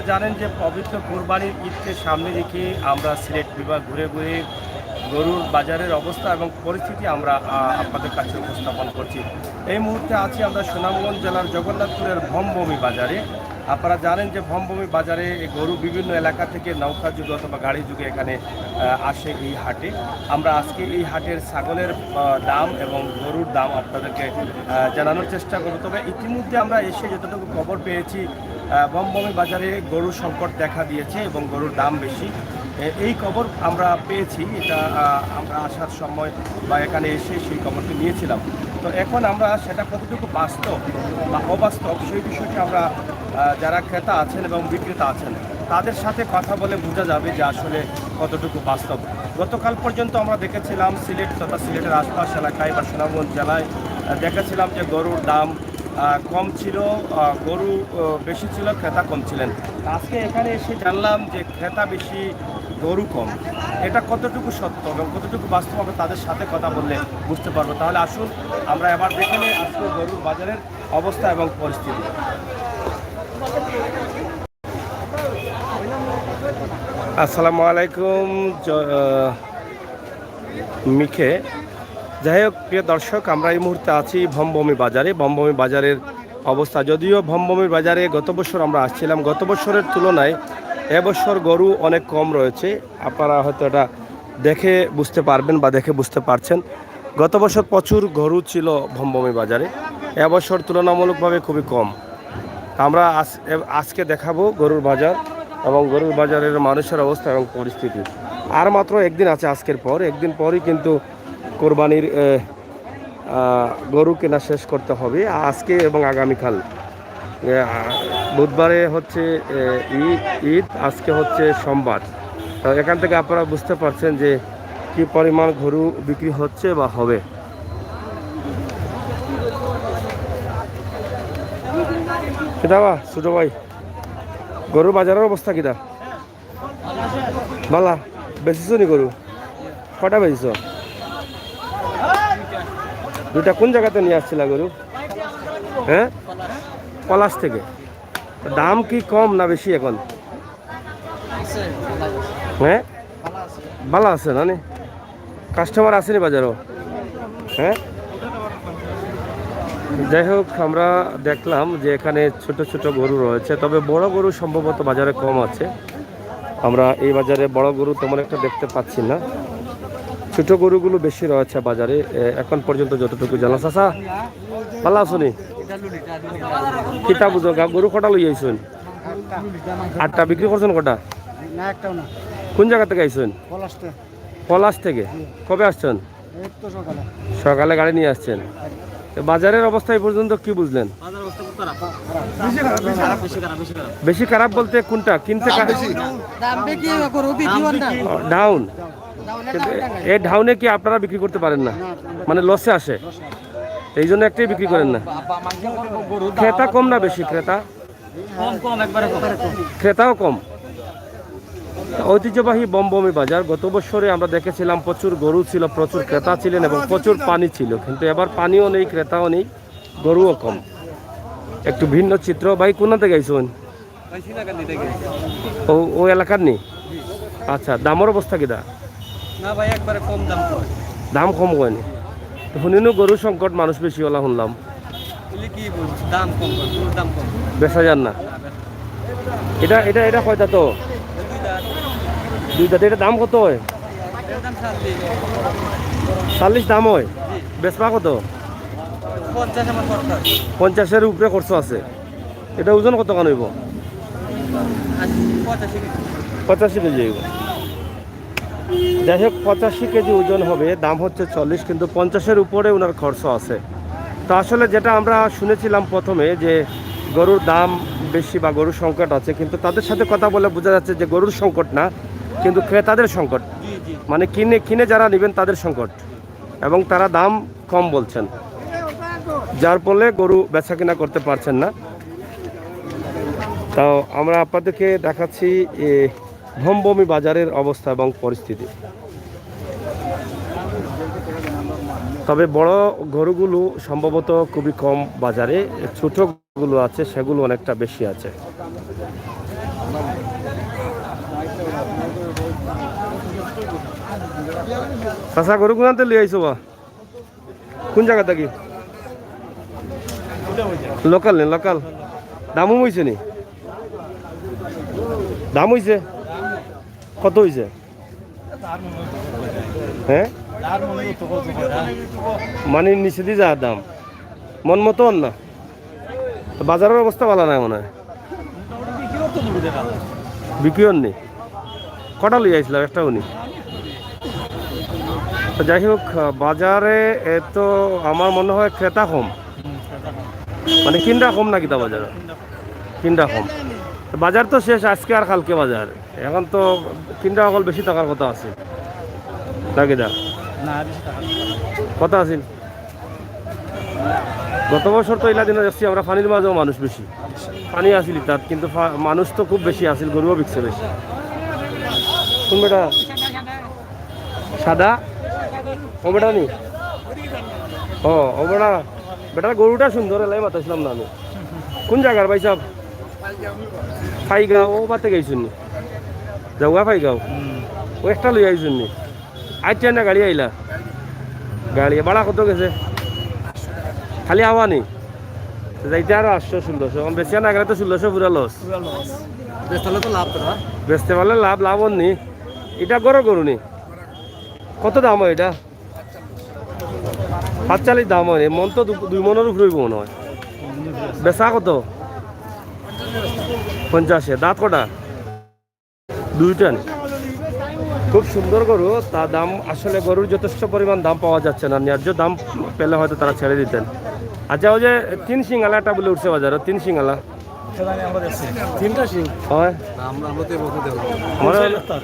জানেন যে পবিত্র কোরবানির ঈদকে সামনে রেখে আমরা সিলেট বিভাগ ঘুরে ঘুরে গরুর বাজারের অবস্থা এবং পরিস্থিতি আমরা আপনাদের কাছে উপস্থাপন করছি। এই মুহূর্তে আছি আমরা সুনামগঞ্জ জেলার জগন্নাথপুরের ভমভূমি বাজারে। আপনারা জানেন যে ভমভূমি বাজারে গরু বিভিন্ন এলাকা থেকে নৌকা যুগে অথবা গাড়ি যুগে এখানে আসে এই হাটে। আমরা আজকে এই হাটের ছাগলের দাম এবং গরুর দাম আপনাদেরকে জানানোর চেষ্টা করব। তবে ইতিমধ্যে আমরা এসে যতটুকু খবর পেয়েছি ভমভূমি বাজারে গরুর সংকট দেখা দিয়েছে এবং গরুর দাম বেশি, এই খবর আমরা পেয়েছি। এটা আমরা আসার সময় বা এখানে এসে সেই খবরটি নিয়েছিলাম। তো এখন আমরা সেটা কতটুকু বাস্তব বা অবাস্তব সেই বিষয়টি আমরা যারা ক্রেতা আছেন এবং বিক্রেতা আছেন তাদের সাথে কথা বলে বোঝা যাবে যে আসলে কতটুকু বাস্তব। গতকাল পর্যন্ত আমরা দেখেছিলাম সিলেট তথা সিলেটের আশপাশ এলাকায় বা সুনামগঞ্জ জেলায় দেখেছিলাম যে গরুর দাম কম ছিল, গরু বেশি ছিল, ক্রেতা কম ছিলেন। আজকে এখানে এসে জানলাম যে ক্রেতা বেশি, গরু কম। এটা কতটুকু সত্য এবং কতটুকু বাস্তব হবে তাদের সাথে কথা বললে বুঝতে পারবো। তাহলে আসুন আমরা এবার দেখে নিই আজকে গরুর বাজারের অবস্থা এবং পরিস্থিতি। আসসালামু আলাইকুম মিখে। যাই হোক প্রিয় দর্শক, আমরা এই মুহূর্তে আছি ভমভূমি বাজারে। ভমভূমি বাজারের অবস্থা, যদিও ভমভূমির বাজারে গত বছর আমরা আসছিলাম, গত বছরের তুলনায় এবছর গরু অনেক কম রয়েছে। আপনারা হয়তো এটা দেখে বুঝতে পারবেন বা দেখে বুঝতে পারছেন। গত বছর প্রচুর গরু ছিল ভমভূমি বাজারে, এবছর তুলনামূলকভাবে খুবই কম। আমরা আজকে দেখাবো গরুর বাজার এবং গরুর বাজারের মানুষের অবস্থা এবং পরিস্থিতি। আর মাত্র একদিন আছে, আজকের পর একদিন পরই কিন্তু কোরবানির গরু কেনা শেষ করতে হবে। আজকে এবং আগামীকাল, বুধবারে হচ্ছে ঈদ, আজকে হচ্ছে সোমবার। তো এখান থেকে আপনারা বুঝতে পারছেন যে কি পরিমাণ গরু বিক্রি হচ্ছে বা হবে। কিদা বা ছোট ভাই, গরুর বাজারের অবস্থা কিদা? বালা বেচিস নি গরু? কটা বেচিস? দুইটা। কোন জায়গাতে নিয়ে আসছিলা গরু? হ্যাঁ, পলাশ থেকে। দাম কি কম না বেশি এখন? হ্যাঁ, ভালো আছে না? কাস্টমার আসেনি বাজারও? হ্যাঁ, যাই হোক, আমরা দেখলাম যে এখানে ছোট ছোট গরু রয়েছে, তবে বড় গরু সম্ভবত বাজারে কম আছে। আমরা এই বাজারে বড় গরু তেমন একটা দেখতে পাচ্ছি না, ছোট গরুগুলো বেশি রয়েছে বাজারে এখন পর্যন্ত যতটুকু জানা। চাচা ভালো আছনি? কিতা বুঝো, গরু কটা লই আইসুন? 8টা। বিক্রি করছেন কটা? কোন জায়গা থেকে আইসুন? পলাশ থেকে। কবে আসছেন? সকালে গাড়ি নিয়ে আসছেন। বাজারের অবস্থা এই পর্যন্ত কি বুঝলেন? বেশি খারাপ বলতে কোনটা? কিনতে ডাউন। এই ডাউনে কি আপনারা বিক্রি করতে পারেন না, মানে লসে আসে, এই জন্য একটাই বিক্রি করেন না? ক্রেতা কম না বেশি? ক্রেতাও কম। ঐতিহ্যবাহী ভমভূমি বাজার, গত বছরে আমরা দেখেছিলাম প্রচুর গরু ছিল, প্রচুর ক্রেতা ছিলেন এবং প্রচুর পানি ছিল, কিন্তু এবার পানিও নেই, ক্রেতাও নেই, গরুও কম। একটু ভিন্ন চিত্র। ভাই কোন থেকে আইসুন? ও এলাকার নেই? আচ্ছা, দামের অবস্থা কিনা? না ভাই, একবারে কম দাম। দাম কম হয়নি? শুনিনু গরু সংকট, মানুষ বেশি হলা শুনলাম। দাম কম, দাম কম, বেচা যান না। এটা এটা এটা কয়টা? তো দুইটা। এটা দাম কত হয়? 40 দাম হয়। বেচবা কত? 50-এর উপরে খরচ আছে। এটা ওজন কত কান হইব? 85 কেজি হইব। যাই হোক, 85 কেজি ওজন হবে, দাম হচ্ছে 40, কিন্তু 50-এর উপরে ওনার খরচ আছে। তো আসলে যেটা আমরা শুনেছিলাম প্রথমে যে গরুর দাম বেশি বা গরুর সংকট আছে, কিন্তু তাদের সাথে কথা বলে বোঝা যাচ্ছে যে গরুর সংকট না, কিন্তু ক্রেতাদের সংকট, মানে কিনে যারা নেবেন তাদের সংকট, এবং তারা দাম কম বলছেন, যার ফলে গরু বেচা কিনা করতে পারছেন না। তাও আমরা আপনাদেরকে দেখাচ্ছি ভমভূমি বাজারের অবস্থা এবং পরিস্থিতি। তবে বড় গরুগুলো সম্ভবত খুবই কম বাজারে, ছোটগুলো আছে সেগুলো অনেকটা বেশি আছে। চাচা গরু কোনাতে লিয়ে আইছো বা কোন জায়গা থাকি লোকাল নে লোকাল দামও হয়েছে নি দাম হয়েছে কত হয়েছে হ্যাঁ মানে নিচে দিয়ে যাওয়ার দাম মন মতো না তো বাজারের অবস্থা ভালো নাই মনে হয় বিক্রি হননি কটা লিয়ে আইছিলাম একটা উনি তো যাই হোক বাজারে তো আমার মনে হয় ক্রেতা কম মানে কিনটা কম না কিতা বাজারে কিনটা কম তো বাজার তো শেষ আজকে আর কালকে বাজার এখন তো কিনটা অকল বেশি টাকার কথা আছে নাকি দা কথা আছিল গত বছর তো এলা দিনে যাচ্ছি আমরা পানির মাঝেও মানুষ বেশি পানি আসিল তাত কিন্তু মানুষ তো খুব বেশি আসিল গরুও বিকছে বেশি কোন বেটা সাদা ও বেটা নি ও বেটা বেটার গরুটা সুন্দর এলাই মাতাছিলাম না আমি কোন জায়গার ভাই সাহেব ফাইগাঁও ও বাতে গেছুন নি যাওয়া ফাইগাঁও ও একটা লই আইছুন নি আইটা না গাড়ি আইলা গাড়ি ভাড়া কত গেছে খালি আওয়া নি যাইতে আরো 800-1600 এখন বেশি না গেলে তো 1600 পুরা লস বেচতে পারলে লাভ নি এটা গরু নি কত দাম হয় এটা 45 দাম হয় মন তো 2 মনের উপরে মনে হয় বেচা কত 50 দাঁত কটা 2টা খুব সুন্দর গরু তা দাম আসলে গরুর যথেষ্ট পরিমাণ দাম পাওয়া যাচ্ছে না ন্যায্য দাম পেলে হয়তো তারা ছেড়ে দিতেন আচ্ছা ওই যে 3 সিঙ্গালা একটা বলে উঠছে বাজারে 3 সিঙ্গালা হয়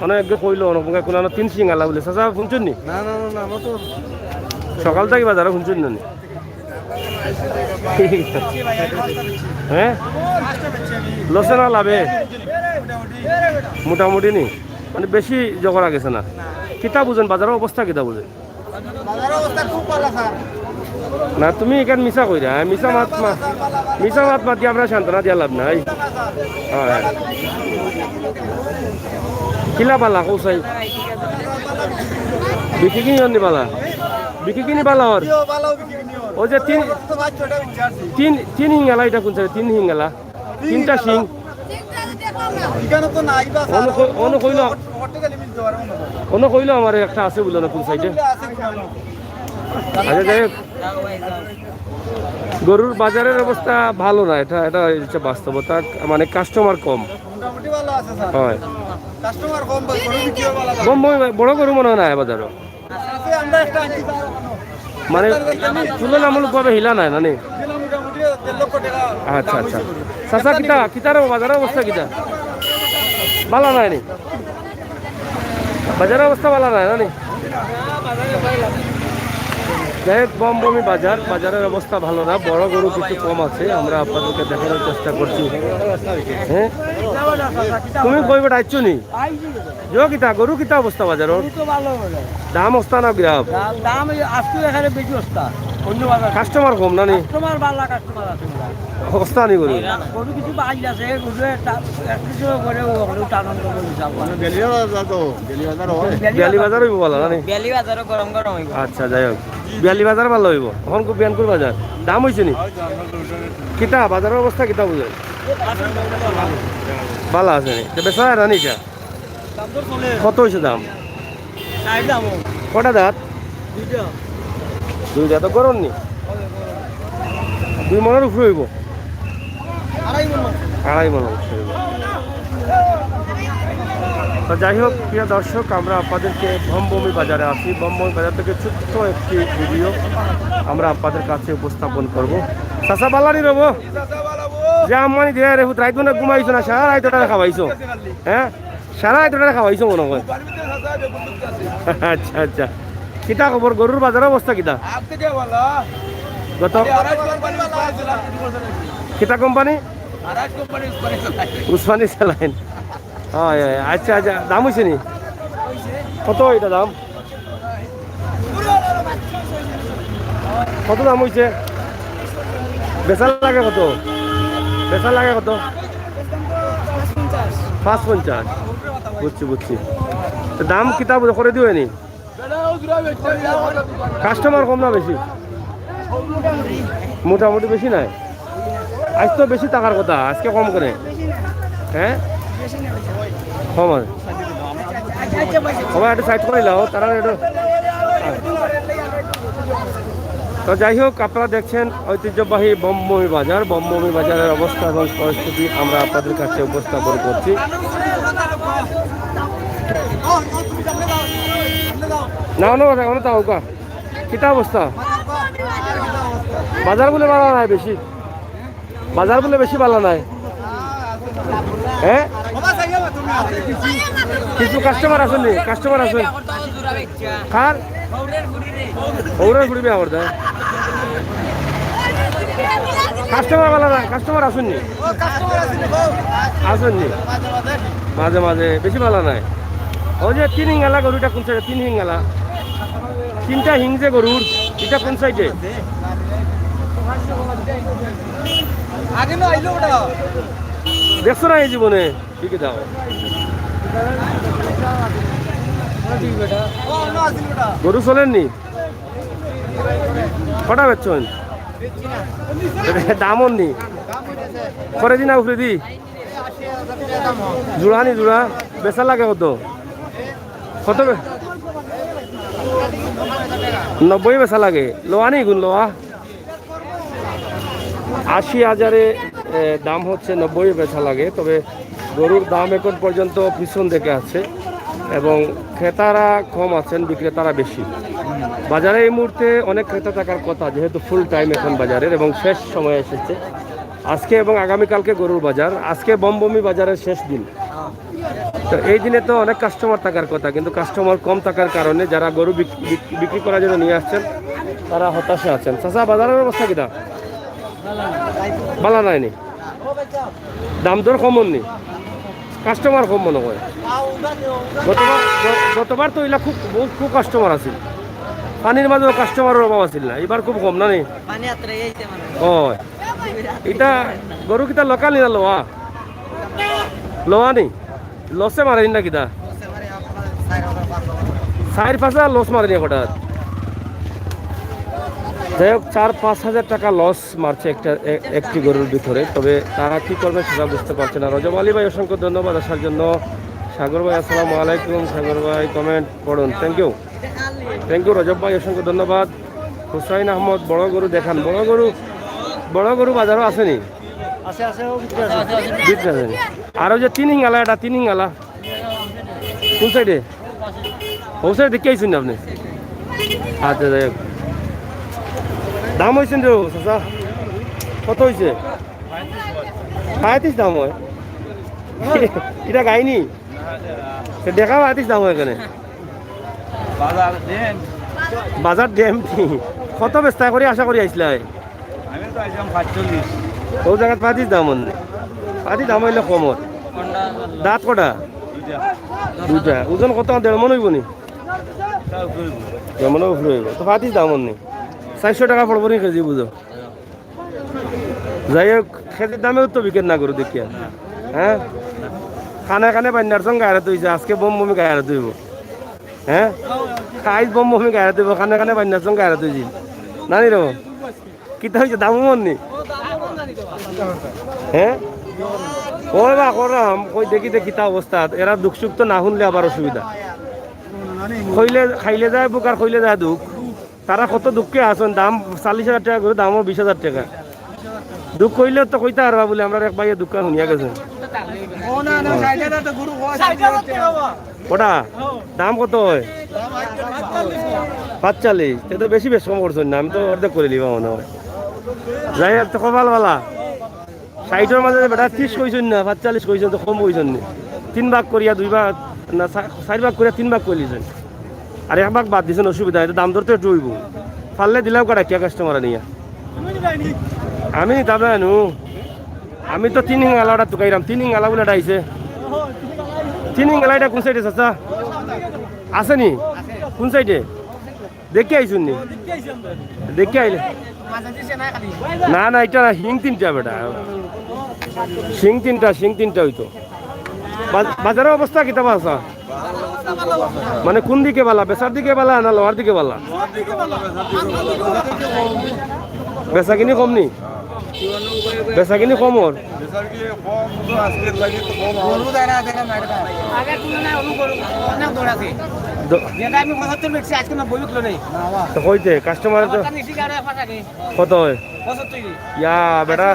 অনেক কইল অনেক কোনো 3 সিঙ্গালা বলে চাচা শুনছেন নি সকাল থেকে বাজারে শুনছেন না হ্যাঁ লসে না লাভে মোটামুটি নি মানে বেশি জগড়া গেছে না কিতা বুঝেন বাজারের অবস্থা কিতা বুঝেন না তুমি এখানে মিশা কইরা মিশা মাত মাতি আমরা সান্ত্বনা দিয়া লাভ নাই হয় কিলা পালা কৌসাই বিক্রি কিনি অন্য পালা বিক্রি কিনি পালা ওর ও যে তিন হিঙ্গালা এটা কোন 3 হিঙ্গালা 3টা সিং অন্য কইল আমার একটা আছে বললো না কোন সাইডে আচ্ছা যাই হোক গরুর বাজারের অবস্থা ভালো না এটা হচ্ছে বাস্তবতা মানে কাস্টমার কম হয় বড় গরু মনে হয় না বাজারও মানে তুলনামূলকভাবে হিলা নাই না আচ্ছা আচ্ছা চাচা কিতার বাজারের অবস্থা কিতা ভালো নাই নি বাজারের অবস্থা ভালো নাই না নি যাই হোক বমবমি বাজারের অবস্থা ভালো না বড় গরু কিছু কম আছে আমরা আপনাদেরকে দেখানোর চেষ্টা করছি হ্যাঁ তুমি কইবে আইছো নি কিতা গরু কিতা অবস্থা বাজার দাম অবস্থা না গ্রাম দাম আজকে এখানে বেশি অবস্থা কাস্টমার কম না নি কাস্টমার ভালো কাস্টমার আছে অবস্থা নি গরু গরু কিছু বাজ আছে গরু কিছু করে আনন্দ বিয়ালি বাজার হইব ভালো না নি বেলি বাজারে গরম হইব আচ্ছা যাই হোক বিয়ালি বাজার ভালো হইব এখন খুব বিয়ানপুর বাজার দাম হয়েছে নি কিতা বাজারের অবস্থা কিতা বুঝে ভালো আছে নি বেচা রানি এটা কত হয়েছে দাম কটা দাঁত 2টা তো গরম নি 2 মনের উপরে হইব 2.5 মন অবশ্যই হইব তো যাই হোক প্রিয় দর্শক আমরা আপনাদেরকে ভমভূমি বাজারে আছি ভমভূমি বাজার থেকে ছোট্ট একটি ভিডিও আমরা আপনাদের কাছে উপস্থাপন করব চাচা বালানি রব যে আম্মানি দিয়ে রে রাইত মানে ঘুমাইছো না সারা রাইত খাওয়াইছো হ্যাঁ সারা রাইত খাওয়াইছো মনে হয় আচ্ছা আচ্ছা কিতা খবর গরুর বাজারের অবস্থা কিতা গত কিতা কোম্পানি উসমানি স্যালাইন হয় আচ্ছা আচ্ছা দাম হয়েছে নি কত এটা দাম কত দাম হয়েছে বেচার লাগে কত 550 বুঝছি তো দাম কিতাব করে দিও নি কাস্টমার কম না বেশি? মোটামুটি বেশি নাই। আজ তো বেশি টাকার কথা, আজকে কম করে। হ্যাঁ কম আছে। সবাই একটু সাইড করে লাও, তারা একটু। তো যাই হোক, আপনারা দেখছেন ঐতিহ্যবাহী বমবমি বাজার। বমবমি বাজারের অবস্থা এবং পরিস্থিতি আমরা আপনাদের কাছে উপস্থাপন করছি। না না এখন তাও কা কিতা অবস্থা? বাজার বলে ভালো নাই বেশি, বাজার বলে বেশি ভালো নাই। হ্যাঁ কিছু কাস্টমার আছেন নি? কাস্টমার আছেন খার ওরা ঘুরবে আবার দেয় কাস্টমার ভালো না? কাস্টমার আসেননি? আসেননি মাঝে মাঝে, বেশি ভালো নাই। ওই যে তিন হিঙ্গালা গরুটা কোন সাইডে? তিন হিঙ্গালা, তিনটা হিং যে গরুর, এটা কোন সাইডে? দেখছো না এই জীবনে? ঠিকই দাও। গরু চলেননি? কটা বেচছেন? দামন নি করে দিন উপরে দি জোড়া নি জোড়া বেচা লাগে কত? কত? 90 বেচা লাগে। লোয়া নি গুণ লোয়া 80,000 দাম হচ্ছে, 90 বেচা লাগে। তবে গরুর দাম এখন পর্যন্ত পিছন দিকে আছে এবং ক্রেতারা কম আছেন, বিক্রেতারা বেশি। বাজারে এই মুহূর্তে অনেক ক্রেতা থাকার কথা, যেহেতু ফুল টাইম এখন বাজারের এবং শেষ সময় এসেছে আজকে এবং আগামীকালকে গরুর বাজার। আজকে বমবমি বাজারের শেষ দিন, তো এই দিনে তো অনেক কাস্টমার থাকার কথা, কিন্তু কাস্টমার কম থাকার কারণে যারা গরু বিক্রি করার জন্য নিয়ে আসছেন তারা হতাশা আছেন। চাচা বাজারের অবস্থা কিনা? ভালো নাইনি, দাম দর কমন নি, কাস্টমার কম মনে হয়। গতবার তো এগুলা খুব কাস্টমার আছিল, পানির মাঝেও কাস্টমারের অভাব আছিল না, এবার খুব কম না নি? ও এটা গরু কিতা লোকাল না লোয়া? লোয়া নি লসে মারেনি না কিতা? 4-5 লস মারেনি হঠাৎ। যাই হোক 4-5 হাজার টাকা লস মারছে একটি গরুর ভিতরে। তবে তারা কি করবে সেটা বুঝতে পারছে না। রজব আলী ভাই অসংখ্য ধন্যবাদ আসার জন্য। সাগর ভাই আসসালামু আলাইকুম। সাগর ভাই কমেন্ট পড়ুন, থ্যাংক ইউ রজব ভাই অসংখ্য ধন্যবাদ। হুসাইন আহমদ বড় গরু দেখান। বড় গরু বাজারও আসেনি? বিক্রি আসেনি। আর ওই যে তিন হিঙ্গালা, এটা তিন হিঙ্গালা কোন সাইডে? ও সাইড দেখে আইসুন আপনি? আচ্ছা যাই হোক, দাম হয়েছেন রে চাচা? কত হয়েছে? 35 দাম হয়? এটা গাইনি দেখা 35 দাম হয় এখানে। বাজার ডেম কত বেস্তা করে আশা করি আইসলে? ও জায়গায় 35 দাম হন? 35 দাম হইলে কমত। দাঁত কটা? দুটা। ওজন কত? 1.5 মন হইব নি? 1.5 মনের উপরে হইব। তো 35 দাম হন নি? 400 টাকা পড়ব নি কেজি? বুঝো। যাই হোক খেতির দামেও তো বিকেট না গরু দেখিয়া। হ্যাঁ খানে খানে বান্যার সঙ্গে গায়ে তুইছে, আজকে বমবমি গায়ে তুইব। হ্যাঁ আইস বমবমি গায়ে তুইব, খানে খানে বান্যার সঙ্গে গায়ে তুইছি নানি র কিতা হয়েছে? দামও মন নি? হ্যাঁ ওই বা করাম কই দেখি কিতা অবস্থা। এরা দুঃখ সুখ তো না শুনলে আবার অসুবিধা। খাইলে যায় বুক আর খইলে যায় দুঃখ। তারা কত দুঃখে আসেন। দাম 40,000 টাকা করে, দামও 20,000 টাকা। দুঃখ কইলেও তো কইতে পারবা বলে আমরা এক ভাইয়ের দুঃখ শুনিয়া গেছেন। ওটা দাম কত হয়? 45। এটা তো বেশি বেশি কম করছেন না? আমি তো অর্ধেক করে নিবা মনে হয়। যাই হোক তো কপাল বালা। 60-এর মাঝে বেটা 30 কইছেন না, 45 কইছেন, তো কম কইছেন নি। 3 ভাগ করিয়া 2 ভাগ না 4 ভাগ করিয়া 3 ভাগ করে লিছেন, আর 1 ভাগ বাদ দিয়েছেন। অসুবিধা এটা দাম ধরতে একটু হইব। পারলে দিলাম কাটা কে কাস্টমার নিয়া? আমি দাদা নু, আমি তো 3 হিঙ্গালাটা তুকাইলাম। 3 হিঙ্গালা বলে ডাইছে। 3 হিঙ্গালা এটা কোন সাইডে চাচা আসেনি? কোন সাইডে দেখে আইসুন নি? দেখে আইলে না না, এটা হিং 3টা বেটা, সিং 3টা হইতো। বাজারের অবস্থা কিতাবা আসা? মানে কোন দিকে বালা, বেচার দিকে বালা না লওয়ার দিকে বালা? বেচা কিনি কম নি? বেচা কিনি কম ওর? তো কইতে কাস্টমার তো কত হয়? ইয়া বেটা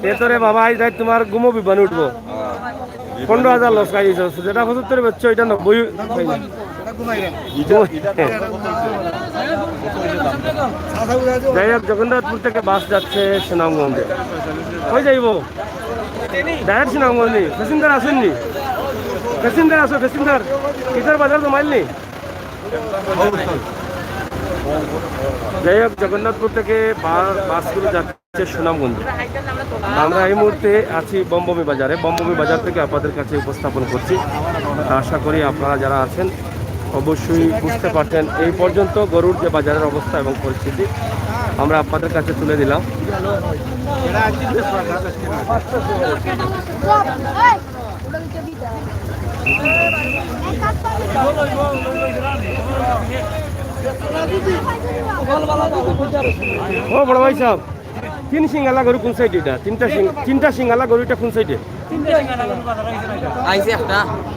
এ তোরে বাবা আই যাই তোমার গুমো বিবানি উঠবো। 15,000 লস খাই দিছো, যেটা 75 বেচছো এটা 90 যাই হোক, জগন্নাথপুর থেকে বাস যাচ্ছে সুনামগঞ্জে। কই যাইব? ডাইরেক্ট সুনামগঞ্জ নি? প্যাসেঞ্জার আসেননি? প্যাসেঞ্জার আসো, প্যাসেঞ্জার ইটার বাজার জমাইলনি? যাই হোক, জগন্নাথপুর থেকে বাসগুলো যাচ্ছে সুনামগঞ্জে। আমরা এই মুহূর্তে আছি বমবমি বাজারে। বমবমি বাজার থেকে আপনাদের কাছে উপস্থাপন করছি। আশা করি আপনারা যারা আছেন অবশ্যই বুঝতে পারছেন এই পর্যন্ত গরুর যে বাজারের অবস্থা এবং পরিস্থিতি আমরা আপনাদের কাছে তুলে দিলাম। ও বড় ভাই সাহেব, 3 সিঙ্গালা গরু কোন সাইডে? এটা তিনটা সিঙ্গালা গরু, এটা কোন সাইডে?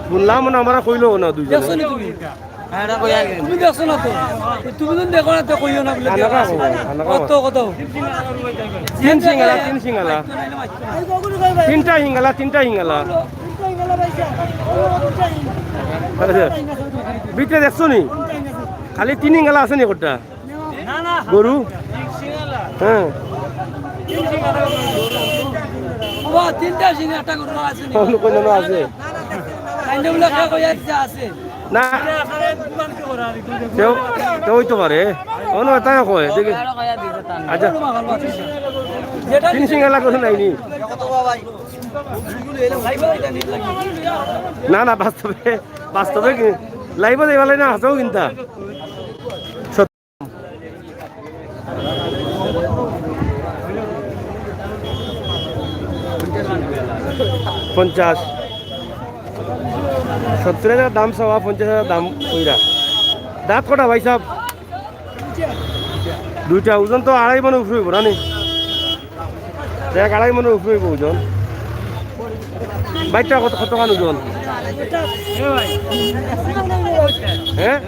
শুনলাম না, আমরা কইলো না দুইজন। তুমি দেখছো না তো, তুমি তো দেখো না তো, কইও না বলে কত কত 3 সিঙ্গালা, 3 সিঙ্গালা, 3টা সিঙ্গালা, 3টা সিঙ্গালা বিক্রে দেখছো নি? খালি 3 সিঙ্গালা আছে নি কোটা গরু? হ্যাঁ, তিনটা সিঙ্গা একটা গরু আছে কোন আছে আছে না? কেউ হইতে পারে, অন্য তাই কয় দেখি। আচ্ছা, 3 সিঙ্গালা গরু নাইনি? না না, বাস্তবে বাস্তবে লাইভ দেওয়ালে না হাতেও কিনতা 50 70,000 দাম চাওয়া, 50,000 দাম কইরা। দাঁত কটা ভাই সাহেব? দুইটা। ওজন তো 2.5 মনের উপরে হইব না নি? 2.5 মনের উপরে হইব ওজন। বাইকটা কত খান ওজন? হ্যাঁ,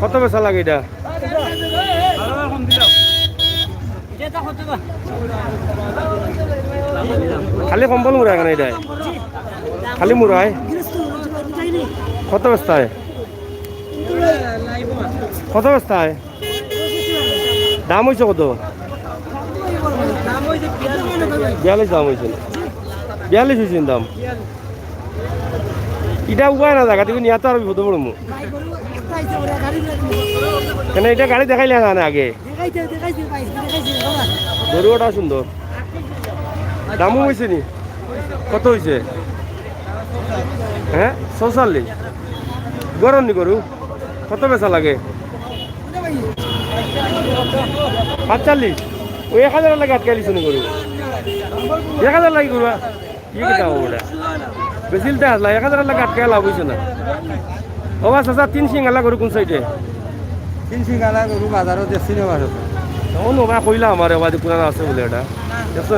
কত বেচা লাগে এটা? খালি কম্বল মুড়ায় কেন এটা? খালি মুড়ায়? কত বেচতায়? কত বেচতায়? দাম হয়েছে কত? 42 দাম হয়েছে। 42 হয়েছে দাম। এটা উপায় না, জায়গা থেকে নিয়ে তো আর বিপদ পড়বো কেন? এটা গাড়ি দেখাইলে না আগে? গরুটা সুন্দর, দামও হয়েছে নি? কত হয়েছে? হ্যাঁ, 44 গরম নি গরু? কত বেচা লাগে? 45। ওই 1000 লাগে আটকে দিছো নি গরু? 1000 লাগে গরু? কি কিনা ওটা বেশিলতে আসলা? 1000 লাগে আটকে লাভ হয়েছে না? ও চাচা, 3 সিঙ্গালা গরু কোন সাইডে? 3 সিঙ্গালা গরু বাজারত দেখছি না বাজার। অন্য বা কইলা আমার বাড়ি পুরানো আছে বলে এটা দেখছো?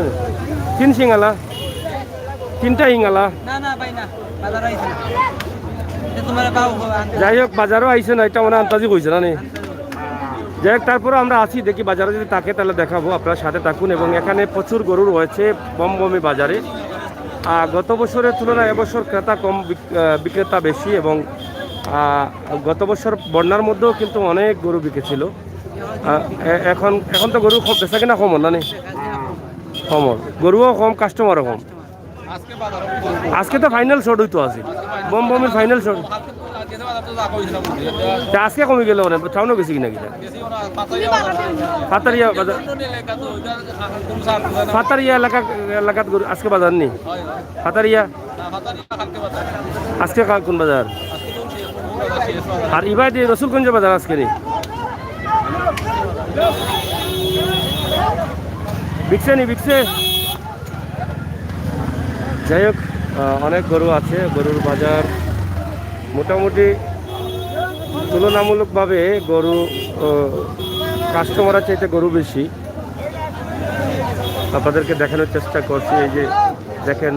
3 সিঙ্গালা, 3টা সিঙ্গালা। না না ভাই না, বাজার আইছে না। তোমার বাবু যাই হোক, বাজারও আইছে না, এটা মানে আন্তাজি কইছে না নি? যাই হোক, তারপরে আমরা আছি, দেখি বাজারে যদি থাকে তাহলে দেখাবো, আপনারা সাথে থাকুন। এবং এখানে প্রচুর গরু রয়েছে বমবমি বাজারে। গত বছরের তুলনায় এবছর ক্রেতা কম, বিক্রেতা বেশি। এবং গত বছর বন্যার মধ্যেও কিন্তু অনেক গরু বিকেছিল। এখন তো গরু বেচা কিনা কম না নি? কম, গরুও কম, কাস্টমারও কম। আজকে তো ফাইনাল শট হইতো আছে, বমবমির ফাইনাল শট। আজকে কমে গেল মানে টাউনও গেছি কিনা কিনা? ফাতারিয়া বাজার, ফাতারিয়া এলাকাত গরু আজকে বাজার নেই? ফাতারিয়া আজকে কোন বাজার? আর ইবাই দিয়ে রসুলগঞ্জ বাজার আজকে নেই? বিকছে নি? বিকছে? যাই হোক, অনেক গরু আছে। গরুর বাজার মোটামুটি তুলনামূলকভাবে গরু কাস্টমারের চাইতে গরু বেশি। আপনাদেরকে দেখানোর চেষ্টা করছি। এই যে দেখেন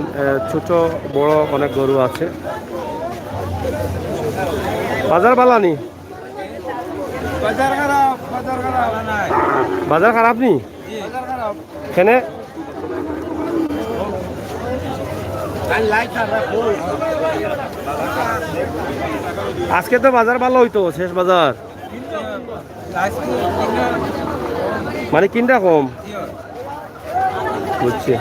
ছোট বড় অনেক গরু আছে। বাজার বালানি, বাজার খারাপ নি এখানে? আজকে তো বাজার ভালো হইতো, শেষ বাজার মানে কিনটা কম বুঝছি।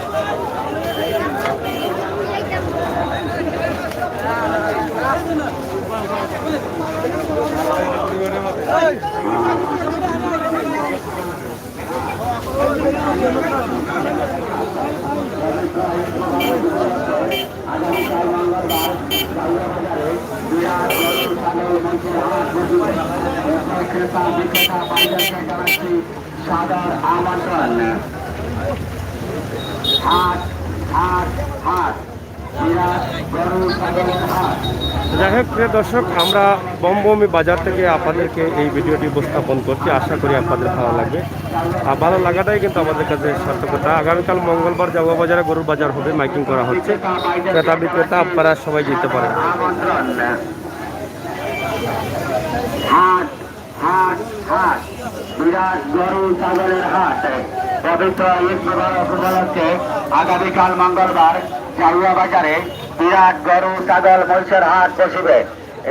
সাদর আমন্ত্রণ হাট হাট হাট বিরাট গরু ছাগলের হাট। যাই হোক প্রিয় দর্শক, আমরা বমবমি বাজার থেকে আপনাদেরকে এই ভিডিওটি উপস্থাপন করছি। আশা করি আপনাদের ভালো লাগবে। আর ভালো লাগাটাই কিন্তু আমাদের কাছে সার্থকতা। আগামীকাল মঙ্গলবার জাগুয়া বাজারে গরুর বাজার হবে, মাইকিং করা হচ্ছে। ক্রেতা বিক্রেতা আপনারা সবাই যেতে পারেন। হাট হাট হাট বিরাট গরু ছাগলের হাট। পবিত্র ঈদ মুবারক উপলক্ষে আগামীকাল মঙ্গলবার জাগুয়া বাজারে বিরাট গরু ছাগল মহিষের হাট বসিবে।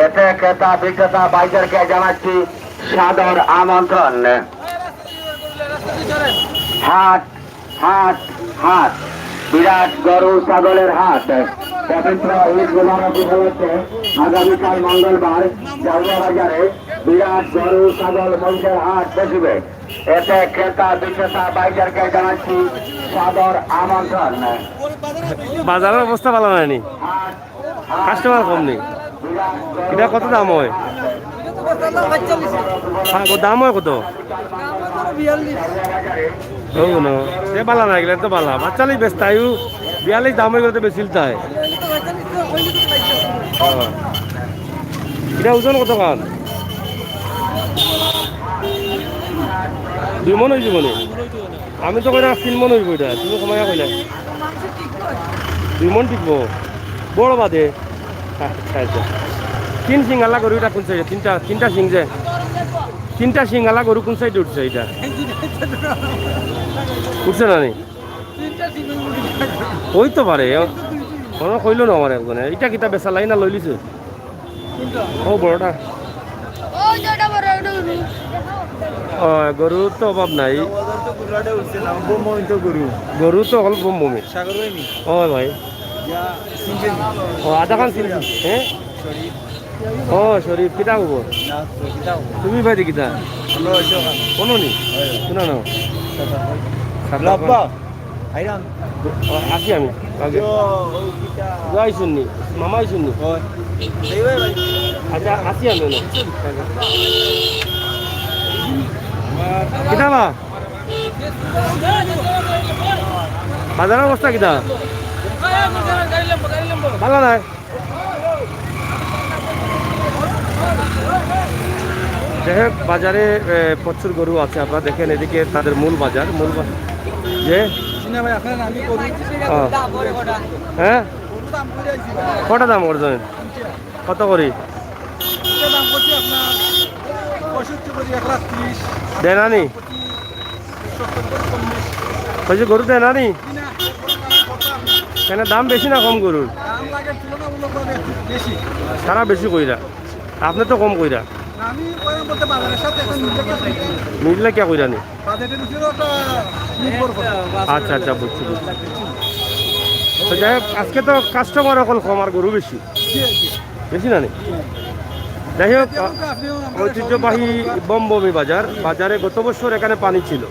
এতে ক্রেতা বিক্রেতা ভাইদেরকে জানাচ্ছি সাদর আমন্ত্রণ। হাট হাট হাট বিরাট গরু ছাগলের হাট। পবিত্র ঈদ মুবারক উপলক্ষে আগামীকাল মঙ্গলবার জাগুয়া বাজারে বিরাট গরু ছাগল মহিষের হাট বসিবে। এতে ক্রেতা বিক্রেতা ভাইদেরকে জানাচ্ছি সাদর আমন্ত্রণ। বাজারের অবস্থা ভালো হয়নি, কাস্টমার কম নেই। এটা কত দাম হয়? দাম হয় কত? বালা না গেলে তো বালা বাচ্চালি বেচতা 42 দাম হয়ে গেলে তো বেশি তাই। এটা ওজন কত খান? 2 মন হয়েছে মনে। আমি তো কইরা 3 মন হইব। এটা তুমি কমাইয়া কইলা 2 মন টিকবো বড় বাদে। আচ্ছা আচ্ছা, 3 সিঙ্গালা গরু এটা কোন সাইডে? তিনটা সিং যে 3টা সিঙ্গালা গরু কোন সাইডে উঠছে? এটা উঠছে না নি? ওই তো পারে কোনো কইল না আমার একজনে। এটা কিতা বেচা লাই না লই লিছে? ও বড়টা গরু তো অভাব নাই। গরু তো অকল বমি। ও ভাই ও আধা খান চিনি। হ্যাঁ ও শরীফ কিতা হব? তুমি ভাই কিতা কোনো নি শুনা না আসি আমি যাই শুননি মামাই শুননি। আচ্ছা আসি আমি কিতা বা বাজারের অবস্থা কিতা ভালো নাই? যাই হোক বাজারে প্রচুর গরু আছে। আপনারা দেখেন এদিকে তাদের মূল বাজার যে হ্যাঁ কটা দাম করছেন? কত করি দেনানি বলছি গরু দেনানি কেন? দাম বেশি না কম গরুর? সারা বেশি কইরা, আপনি তো কম কইরা। মিললে কে কইরা নি? আচ্ছা আচ্ছা বুঝছি বুঝছি। তো যাই হোক আজকে তো কাস্টমার এখন কম আর গরু বেশি বেশি না নি? যাই হোক ঐতিহ্যবাহী বমবমি বাজারে গত বছর এখানে পানি ছিল,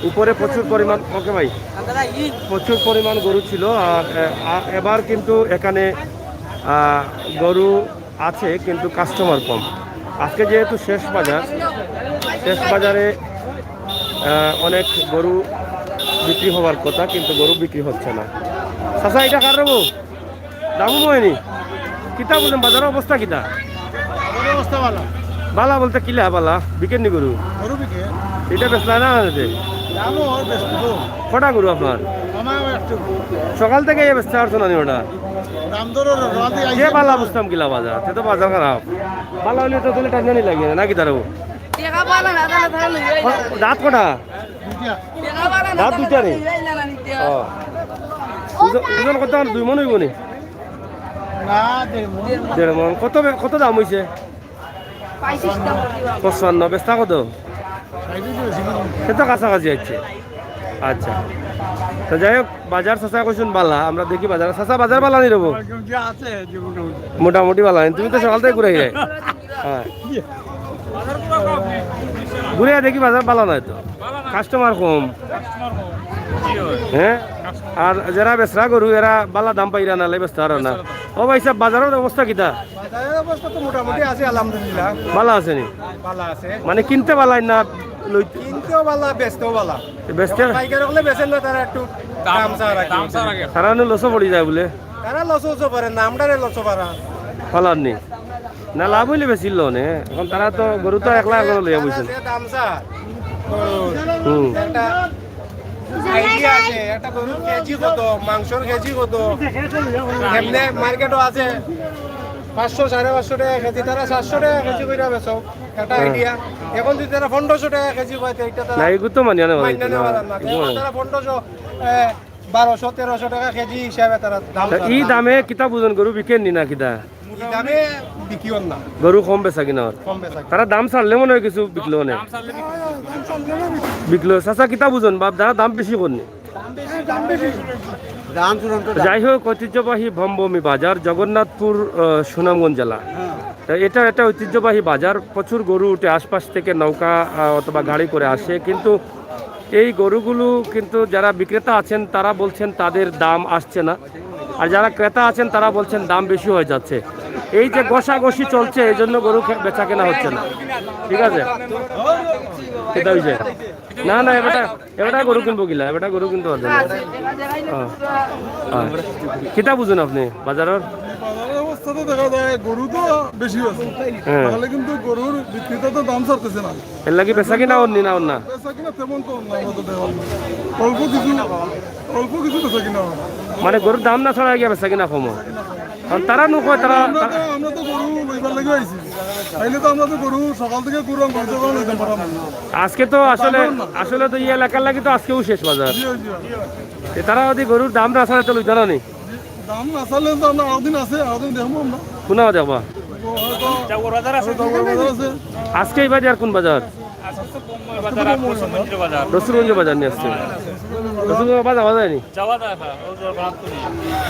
উপরে প্রচুর পরিমাণ ওকে ভাই প্রচুর পরিমাণ গরু ছিল। আর এবার কিন্তু এখানে গরু আছে কিন্তু কাস্টমার কম। আজকে যেহেতু শেষ বাজারে অনেক গরু বিক্রি হওয়ার কথা কিন্তু গরু বিক্রি হচ্ছে না। চাচা এটা কার রবো দামও হয়নি কিতা বুঝেন বাজারের অবস্থা কিতা অবস্থা ভালো বালা বলতে কিলা বালা বিকেট নি গরু গরু বিকে এটা বেচলা না আছে দামও বেশ কটা গরু আপনার আমার একটু সকাল থেকে এই বেচতে পারছো না নি ওটা দাম ধরো রাতে যে বালা বুঝতাম কিলা বাজার সে তো বাজার খারাপ বালা হইলে তো তাহলে টাইম লাগে না নাকি তারও টেকা পালা না তাহলে তাহলে দাঁত কটা টেকা পালা না দাঁত দুইটা নেই ও ওজন কত 2 মন হইব নি না 1.5 মন কত দাম হইছে 55 বেচতা কত সে তো কাছাকাছি আছে আচ্ছা তো যাই হোক বাজার চাচা কইছুন বালা আমরা দেখি বাজার চাচা বাজার বালা নি রব আছে মোটামুটি বালা তুমি তো সকাল থেকে ঘুরে যায় হ্যাঁ ঘুরে দেখি বাজার বালা নাই তো কাস্টমার কম হ্যাঁ আর যারা বেচরা গরু এরা বালা দাম পাইরা নালে বেচতে আর না ও ভাই সাহেব বাজারের অবস্থা কিতা বাজারের অবস্থা তো মোটামুটি আছে আলহামদুলিল্লাহ বালা আছে নি ভালো আছে মানে কিনতে বালাই না লইতে কিনতেও ভালো বেচতেও ভালো বেচতে পাইকার হলে বেচেন না তারা একটু দাম চা রাখে সারানো লসও পড়ি যায় বলে তারা লসও পারে না আমরারে লসও পারা ফালার নি না লাভ হইলে বেশি নে এখন তারা তো গরু তো একলা একলা লইয়া বইছেন যে দাম চা হুম একটা আইডিয়া আছে একটা গরুর কেজি কত মাংসর কেজি কত এমনি মার্কেটও আছে 500 550 টাকা কেজি তারা 700 টাকা কেজি কইরা বেচো একটা আইডিয়া এখন যদি তারা 1500 টাকা কেজি কয় তো এটা তারা না এগুলো তো মানিয়া না মাইনা নেওয়া না এখন তারা 1500 1200 1300 টাকা কেজি হিসাবে তারা দাম এই দামে কিতা বুঝন গরু বিকেন নি না কিতা এই দামে বিকিও না গরু কম বেচা কিনা ওর। কম বেচা তারা দাম ছাড়লে মনে হয় কিছু বিকলো না বিকলো চাচা কিতা বুঝন বাপ যারা দাম বেশি করনি দাম চূড়ান্ত যাই হোক ঐতিহ্যবাহী ভমভূমি বাজার জগন্নাথপুর সুনামগঞ্জ জেলা তা এটা একটা ঐতিহ্যবাহী বাজার প্রচুর গরু উঠে আশপাশ থেকে নৌকা অথবা গাড়ি করে আসে কিন্তু এই গরুগুলো কিন্তু যারা বিক্রেতা আছেন তারা বলছেন তাদের দাম আসছে না আর যারা ক্রেতা আছেন তারা বলছেন দাম বেশি হয়ে যাচ্ছে এই যে ঘষাঘষি চলছে এই জন্য গরু বেচা কেনা হচ্ছে না ঠিক আছে সেটা হয়েছে না না এবারটা গরু কিনবো কিলা এবারটা গরু কিনতে পারবেন না কিতা বুঝুন আপনি বাজারের বাজারের অবস্থা তো দেখা যায় গরু তো বেশি আছে হ্যাঁ তাহলে কিন্তু গরুর বিক্রিটা তো দাম ছাড়তেছে না এর লাগি বেচা কিনা ওর নি না ওর না বেচা কিনা তেমন তো না আমরা তো দেখা যায়। অল্প কিছু বেচা কিনা হয়। মানে গরুর দাম না ছাড়া গিয়ে বেচা কিনা কম কারণ তারা নকয় তারা আমরা তো গরু লইবার লাগে আইছি তাইলে তো আমরা তো গরু সকাল থেকে গরু গঞ্জ করে লইতে পারলাম না। আজকে তো আসলে তো এই এলাকার লাগি তো আজকেও শেষ বাজার জি, জি। এ তারা যদি গরুর দাম না ছাড়া তো লইতে না নি দাম না ছাড়লে তো আমরা আরদিন আছে আরদিন দেখবো আমরা কোনাও দেখবা বাজার আছে আজকে এই বাজার কোন বাজার রসুলগঞ্জ বাজার নিয়ে আসছে রসুলগঞ্জ বাজার যাওয়া যায়নি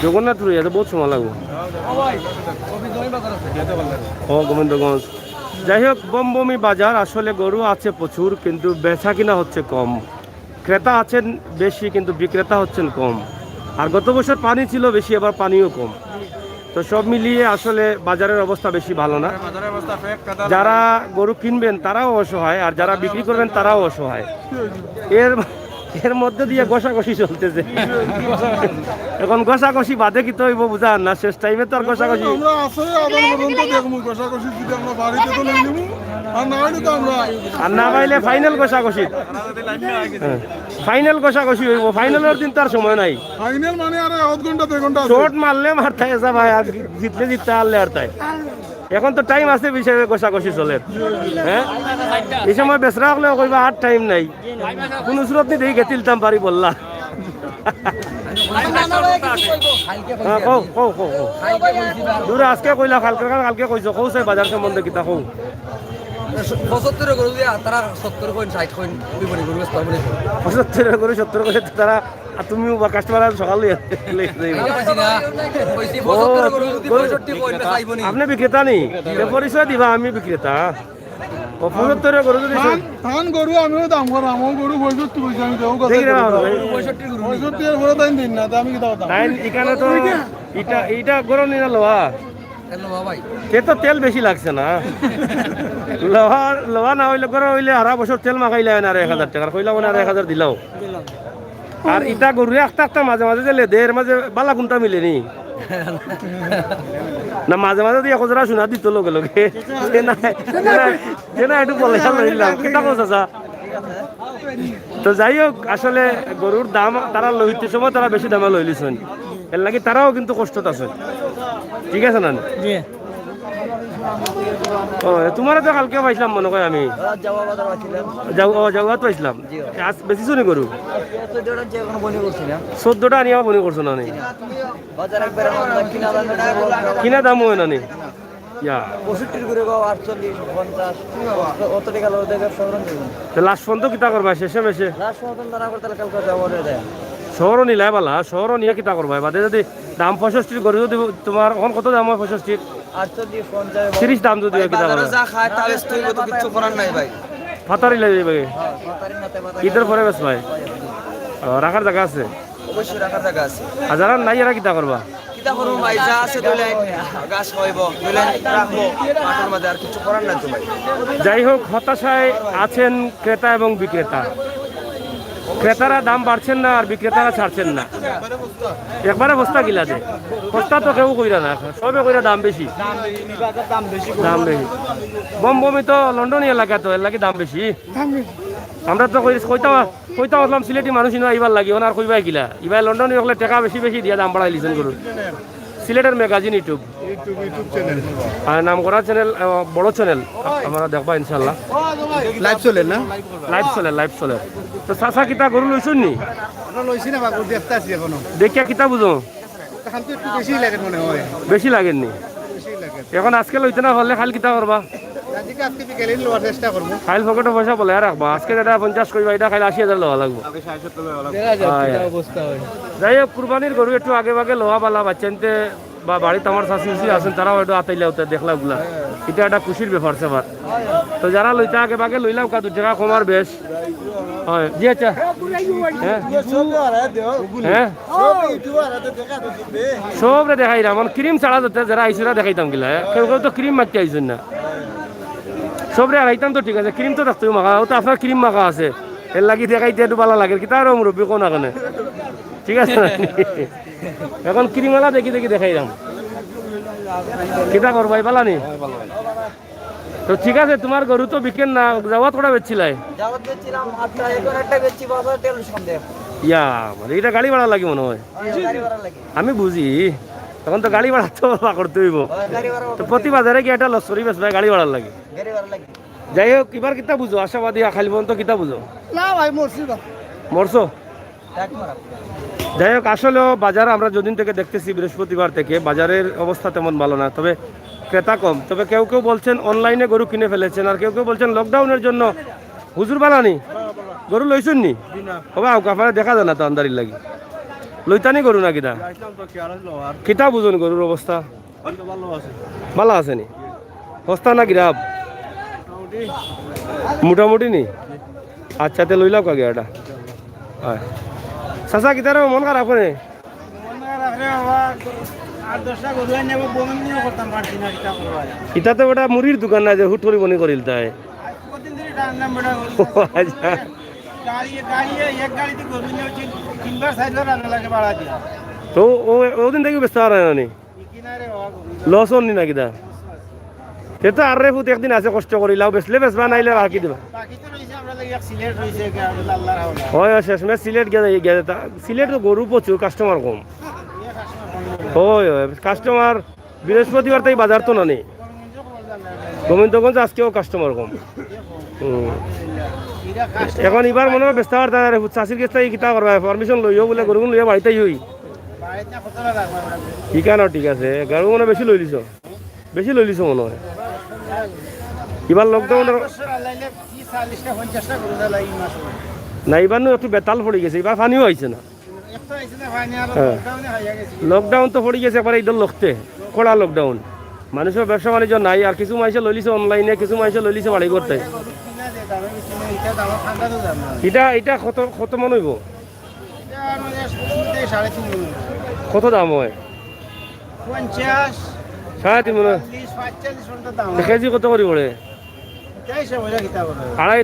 জগন্নাথপুর এত বহুত সময় লাগবে ও গোবিন্দগঞ্জ যাই হোক বমবমি বাজার আসলে গরু আছে প্রচুর কিন্তু বেচা কিনা হচ্ছে কম ক্রেতা আছেন বেশি কিন্তু বিক্রেতা হচ্ছেন কম আর গত বছর পানি ছিল বেশি এবার পানিও কম তো সব মিলিয়ে আসলে বাজারের অবস্থা বেশি ভালো না যারা গরু কিনবেন তারাও অসহায় আর যারা বিক্রি করবেন তারাও অসহায় এর মধ্যে দিয়ে ঘষাঘষি চলতেছে এখন ঘষাঘষি বাদে কি তো হইব বুঝান না শেষ টাইমে তো আর ঘষাঘষি আমরা আছে আদান পর্যন্ত দেখবো কষাকষি যদি আমরা বাড়িতে তো লই নেবো আর না হলে তো আমরা আর না পাইলে ফাইনাল ঘষাঘষি ফাইনাল ঘষাঘষি হইব ফাইনালের দিন তার সময় নাই ফাইনাল মানে আর আধ ঘন্টা 2 ঘন্টা আছে চোট মারলে মারতে এসা ভাই আর জিতলে আনলে আর তাই এখন তো টাইম আছে বিষয়ে ঘষাঘষি চলে হ্যাঁ এই সময় বেচরা হলেও কইবা আর টাইম নাই কোন সুরত নি দেখি গেতিলতাম পারি বললা দূরে আজকে কইলা কালকে কইছো কৌছে বাজার সম্বন্ধে কিতা কৌ 75 গরু দিয়া তারা 70 কইন 60 কইন বিপরীত গরু বেচতে পারবে 75 করে 70 করে তারা আর তুমিও বা কাস্টমার সকালে আপনি বিক্রেতা নি পরিচয় দিবা আমি বিক্রেতা 75 গরু যদি ধান গরু আমিও দাম করা আমার গরু 65 কইছি আমি দেও কথা দেখি না 65 এর বড় দাম দিন না আমি কি দাও দাম তাই এখানে তো এটা গরম নিয়ে লোহা সে তো তেল বেশি লাগছে না লোহা না হইলে গরম হইলে হারা বছর তেল মাখাইলে না 1000 টাকা কইলা না 1000 দিলাও আর ইটা গরু একটা মাঝে মাঝে দিলে দের মাঝে বালা কোনটা মিলেনি না মাঝে মাঝে দিয়ে খোঁজরা শোনা দিত লগে লগে না একটু বলে লইলাম কিতা কথা চাচা তো যাই হোক আসলে গরুর দাম তারা লইতে সময় তারা বেশি দামে লই লিছেন এর লাগি তারাও কিন্তু কষ্টত আছে ঠিক আছে না ও তোমার তো কালকে পাইছিলাম মনে হয় আমি যাওয়া তো পাইছিলাম আজ বেশি শুনি গরু 14টা আনিয়া বনি করছো না নি কিনা দাম হয় না নি ইয়া লাস্ট পর্যন্ত কিতা করবা শেষে মেশে শহরও নিলাই বালা শহরও নিয়ে কিতা করবা বাদে যদি দাম 65 গরু যদি তোমার এখন কত দাম হয় 65 30 দাম যদি কিতা করবা ফাতারি লাগে ভাই ঈদের পরে বেশ ভাই রাখার জায়গা আছে অবশ্যই রাখার জায়গা আছে হাজার নাই এরা কিতা করবা কিতা করুম ভাই যা আছে দলে গাছ হইব দলে রাখবো মাঠের মধ্যে আর কিছু করার নাই তো ভাই যাই হোক হতাশায় আছেন ক্রেতা এবং বিক্রেতা ক্রেতারা দাম বাড়ছেন না আর বিক্রেতারা ছাড়ছেন না একবারে বস্তা গিলা যে বস্তা তো কেউ কইরা না সবে কইরা দাম বেশি দাম বেশি বমি তো লন্ডন এলাকা তো এর লাগে দাম বেশি আমরা তো কইতা আসলাম সিলেটি মানুষ ইনো আইবার লাগি ওনার কইবাই গিলা ইবাই লন্ডন হলে টাকা বেশি বেশি দিয়া দাম বাড়াই লিছেন করুন সিলেটের ম্যাগাজিন ইউটিউব আর নাম করা চ্যানেল বড় চ্যানেল আমরা দেখবা ইনশাল্লাহ লাইভ চলে না লাইভ চলে তো চাচা কিতা গরু লইছুন নি লইছি না বাবু দেখতে আছি এখনো দেখিয়া কিতা বুঝো খানতে একটু বেশি লাগে মনে হয় বেশি লাগেননি এখন আজকে লইতে না হলে খালি কিতা করবা আজকে বিকেলে লোয়ার চেষ্টা করবো খাইল পকেটে পয়সা বলে রাখবা আজকে যেটা 50 কইবা এটা খাইলে 80,000 লওয়া লাগবে যাই হোক কুরবানির গরু একটু আগে ভাগে লোয়া বালা বাচ্চানতে বা বাড়িতে আমার শাশি উশি আছেন তারাও একটু আতাইলে ওটা দেখলা ওগুলা এটা একটা খুশির ব্যাপার সেবার তো যারা লইতে আগে ভাগে লইলাম কা 2 টাকা কমার বেশ হয় জি আচ্ছা হ্যাঁ সব রে দেখাই রাম ক্রিম ছাড়া যেতে যারা আইসুরা দেখাইতাম গিলা কেউ কেউ তো ক্রিম মারতে আইসুন না সবরে আইতাম তো ঠিক আছে ক্রিম তো থাকতো মাখা ও তো আপনার ক্রিম মাখা আছে এর লাগি দেখাইতে একটু ভালো লাগে কি তারও মুরব্বী কোন আগে ঠিক আছে এখন ক্রিমওয়ালা দেখি দেখি দেখাইলাম কিতা করবাই পালা নি তো ঠিক আছে তোমার গরু তো বিকেন না যাওয়াত কটা বেচছিলাই যাওয়াত বেচছিলাম আটটা এখন একটা বেচছি বাজার তেল সন্দেহ ইয়া মানে এটা গাড়ি ভাড়া লাগে মনে হয় গাড়ি ভাড়া লাগে আমি বুঝি তখন তো গাড়ি ভাড়া তো করতে হইব গাড়ি ভাড়া তো প্রতি বাজারে কি একটা লস্করি বেশ ভাই গাড়ি ভাড়া লাগে গাড়ি ভাড়া লাগে যাই হোক এবার কিতা বুঝো আশাবাদী খাইল পর্যন্ত কিতা বুঝো না ভাই মরছি না মরছো এক মারা যাই হোক আসলেও বাজার আমরা যদিন থেকে দেখতেছি বৃহস্পতিবার থেকে বাজারের অবস্থা তেমন ভালো না তবে ক্রেতা কম তবে কেউ কেউ বলছেন অনলাইনে গরু কিনে ফেলেছেন আর কেউ কেউ বলছেন লকডাউনের জন্য হুজুর বানানি গরু লইছেন নি বাবা আপনারা দেখা যায় না তো আন্দারির লাগি লইতানি গরু না কিতা কিতা বুঝুন গরুর অবস্থা ভালো আছে নি সস্তা না গিরাব মোটামুটি নি আচ্ছা তে লইলাও কাগে এটা হয় চাচা কিতার মন খারাপ করে ইটাতে ওটা মুড়ির দোকান না যে হুট করে মনে করিল তাই তো ওদিন থেকে ব্যস্ত আর নি লস হন নি না কিতা সে তো আর ফুট একদিন আছে কষ্ট করিলাও বেসলে বেসবা নাইলে আর কি দিবা হয় শেষমে সিলেট গেছে সিলেট তো গরু প্রচুর কাস্টমার কম হয় কাস্টমার বৃহস্পতিবার তাই বাজার তো না নেই গোবিন্দগঞ্জ আজকেও কাস্টমার কম এখন এবার মনে হয় ব্যস্ত আর চাষির কাছ থেকে কিতা করবা পারমিশন লইও বলে গরু লইয়া বাড়িতেই হই ঠিক আছে ঠিক আছে গরু মনে বেশি লই লিছ মনে হয় এবার লকডাউনের না এবার একটু বেতাল পড়ে গেছে এবার পানিও আইছে না লকডাউন তো পড়ে গেছে একবার এইদল লখতে কড়া লকডাউন মানুষের ব্যবসা বাণিজ্য নাই আর কিছু মানুষে লইলিছে অনলাইনে কিছু মানুষে লইলিছে বাড়ি করতে এটা কত মন হইব কত দাম হয় 3.5 মনে কেজি কত করে পড়ে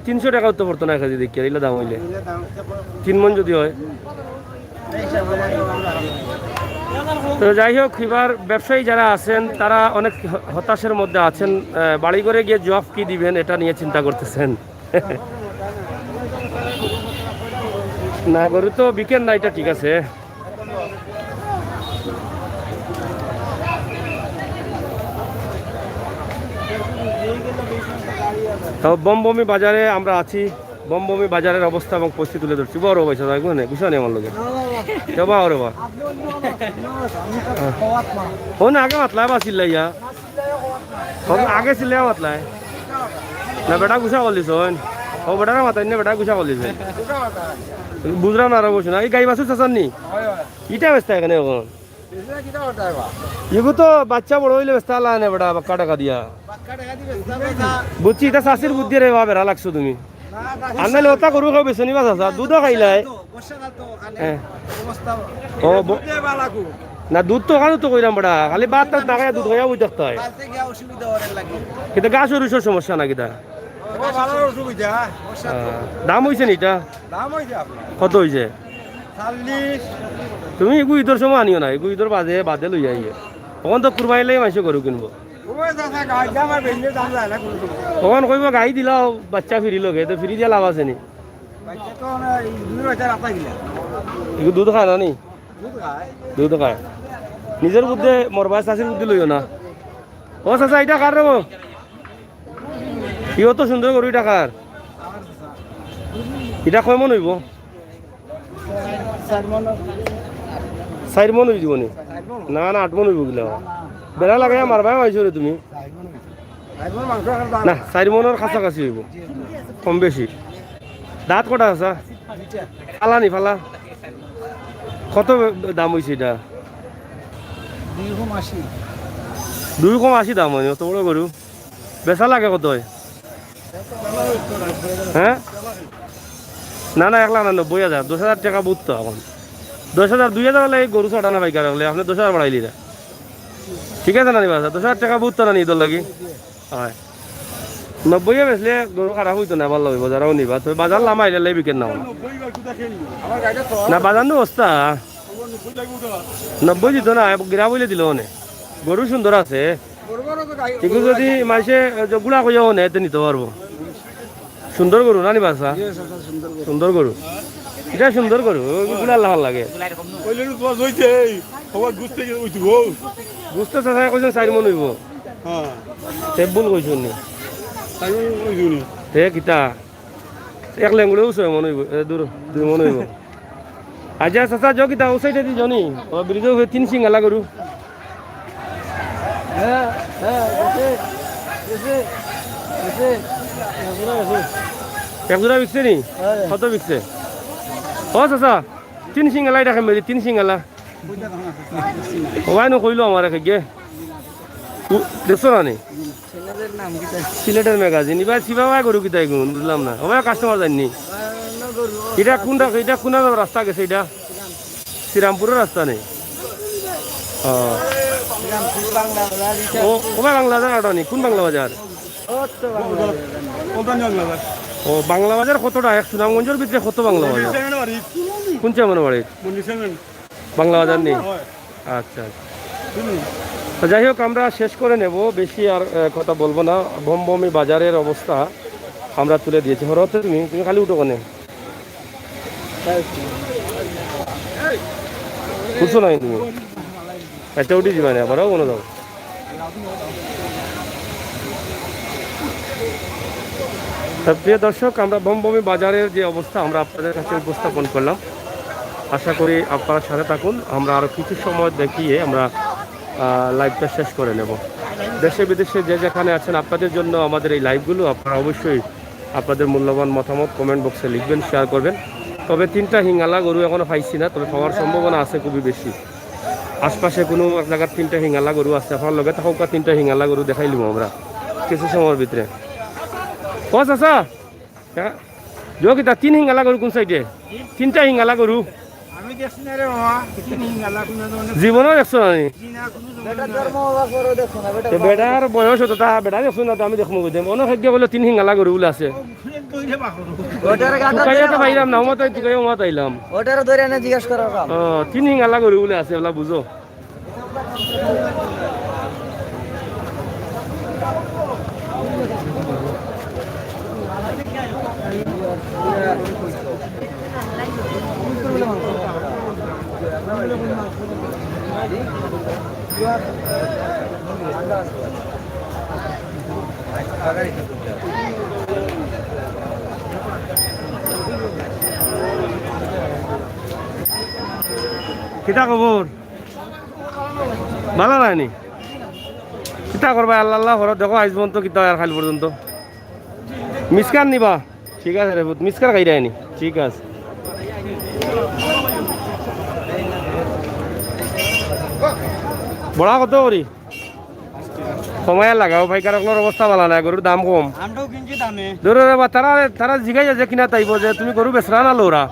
300 টাকা তো পড়তো না কেজি দেখি এগুলো দাম হইলে 3 মন যদি হয় তো যাই হোক, এবার ব্যবসায়ী যারা আছেন তারা অনেক হতাশার মধ্যে আছেন। বাড়ি করে গিয়ে জব কি দিবেন এটা নিয়ে চিন্তা করতেছেন। না, গরু তো বিকেল না, এটা ঠিক আছে। তো বমবমি বাজারে আমরা আছি। বমবমি বাজারের অবস্থা এবং পরিস্থিতি তুলে ধরছি। বড় পয়সা থাকবো না, গুছা নেই আমার লোকে যাবা ওরে বা ও না আগে মাতলায় বা চিল্লাইয়া আগে চিল্লাই মাতলায় না বেটা গুছা করলিস ও বেটারা মাতাই না বেটা গুছা করলিস বুঝলাম না আরো বসে না। এই গাই বাছুর চাচার নি ইটা ব্যস্ত এখানে এখন এগু তো বাচ্চা বড় হইলে ব্যস্ত আল্লাহ না বেটা বাক্কা টাকা দিয়া বুঝছি। এটা চাষির বুদ্ধি রে বা বেড়া লাগছো তুমি। আর নাহলে ওটা গরু খাও বেছে নিবা চাচা, দুধও খাইলাই। ও না দুধ তো ওখানে তো কইরাম বেটা, খালি বাদ তাত না খাই দুধ খাইয়া বুঝ থাকতে হয়। কিন্তু গা সরুষের সমস্যা না কিটা দাম হয়েছে নি এটা কত হয়েছে? তুমি এগু ঈদের সময় আনিও না, এগু ঈদের বাদে বাদে লই যাই। তখন তো কুরবাইলে মাইসে গরু কিনবো। তখন কইব গাই দিলাও বাচ্চা ফিরি লগে, তো ফিরি দিয়া লাভ আছে নি? এগু দুধ খায় না নি? দুধ খায়। নিজের বুদ্ধে মরবা, চাষির বুদ্ধি লইও না। ও চাচা এটা কার রব? ইও তো সুন্দর গরু, এটা কার? এটা কয় মন হইব? 4 মন হয়ে যাব নি? না না 8 মন হইব গিলা। বেড়া লাগাই মারবাই পাইছো রে তুমি। না 4 মনের কাছাকাছি হইব, কম বেশি। দাঁত কটা আছে? ফালা নি ফালা? কত দাম হয়েছে এটা? 280 দাম হয় অত বড় গরু? বেচা লাগে কত? হ্যাঁ না না 1,90,000 10,000 টাকা বুঝ তো এখন। 10,000 2,000 হলে গরু ছাড়া না পাইকার হলে আপনি 10,000 বাড়াইলি না, ঠিক আছে না? নিবা 10,000 টাকা বুঝ তো না নিদর লাগি হয় 90 বেচলে গরু খারাপ হইতো না, ভালো হইব যারাও নিবা। তো বাজার লামা আইলে বিকেন না না বাজার নো অবস্থা 90 দিত না, গিরা বইলে দিল অনে। গরু সুন্দর আছে, এগুলো যদি মাসে গুড়া কইয়া অনে এতে নিতে পারবো। সুন্দর গরু না নিবা? সুন্দর গরু, এটা সুন্দর গরু, গুলা লাভ লাগে। বুঝতে চাচা কইছেন 4 মন হইব, ভুল কইছেন নি? তে কিতা 1 লেঙ্গুড়েও 6 মন হইব, 2 মন হইব। আচ্ছা চাচা যাও কিতা ও সাইডে দি জনি ও ব্রিজে 3 সিঙ্গালা গরু। এক জোড়া বিকছে নি? কত বিকছে? ও চাচা 3 সিঙ্গালা দেখাম, 3 সিঙ্গালা ওয়াই নকইলো আমার গে দেখছো না নি? সিলেটের ম্যাগাজিন এবার শিবাবাই গরু কিতাই গুণ বুঝলাম না, ওই কাস্টমার জাননি। এটা কোনটা, এটা কোন রাস্তা গেছে? এটা শ্রীরামপুরের রাস্তা নেই? ও ওই বাংলা বাজার নি? কোন বাংলা বাজার? ও বাংলা বাজার কতটা? এক সুনামগঞ্জের ভিতরে কত বাংলা বাজার? কোন চেমনের বাড়ি? বাংলা বাজার নেই? আচ্ছা আচ্ছা, যাই হোক আমরা শেষ করে নেব, বেশি আর কথা বলবো না। বমবমি বাজারের অবস্থা আমরা তুলে দিয়েছি। হরতে তুমি তুমি খালি উঠো কোনে উঠছো নাই তুমি? একটা উঠে যাবে না আবারও কোনো যাও। প্রিয় দর্শক, আমরা বমবমি বাজারের যে অবস্থা আমরা আপনাদের কাছে উপস্থাপন করলাম। আশা করি আপনারা সাথে থাকুন। আমরা আরও কিছু সময় দেখিয়ে আমরা লাইভটা শেষ করে নেব। দেশে বিদেশে যে যেখানে আছেন আপনাদের জন্য আমাদের এই লাইভগুলো আপনারা অবশ্যই আপনাদের মূল্যবান মতামত কমেন্ট বক্সে লিখবেন, শেয়ার করবেন। তবে 3টা হিঙ্গালা গরু এখনও পাইছি না, তবে পাওয়ার সম্ভাবনা আছে খুবই বেশি। আশপাশে কোনো এক জায়গার 3টা হিঙ্গালা গরু আছে, আপনার লগে থাকা 3টা হিঙ্গালা গরু দেখাইলিম আমরা কিছু সময়ের ভিতরে। ও চাচা হ্যাঁ যো কিতা 3 হিঙ্গালা গরু কোন সাইডে? 3টা হিঙ্গালা গরু জীবনও দেখছো না? বেটার বয়স হতো তা বেটা দেখছো না? তো আমি দেখবো অনেক ভাগ্য বলে 3 হিঙ্গালা গরু বলে আছে। পাইলাম না মত আইলাম 3 হিঙ্গালা গরু বলে আছে বুঝো। কিতা খবর ভালো নাইনি কিতা করবা আল্লাহ আল্লাহ ঘর দেখো আজ পর্যন্ত কিতা আর খাইল পর্যন্ত মিসকার নিবা ঠিক আছে রে মিসকার খাই রায়নি ঠিক আছে বড়া কত করি সময় লাগাও ভাইকারকলোর অবস্থা ভালো নাই গরুর দাম কম আমরাও কিনছি দামে ধরো রে বা তারা তারা জিগাই যে কিনা তাইব যে তুমি গরু বেচরা না লৌরা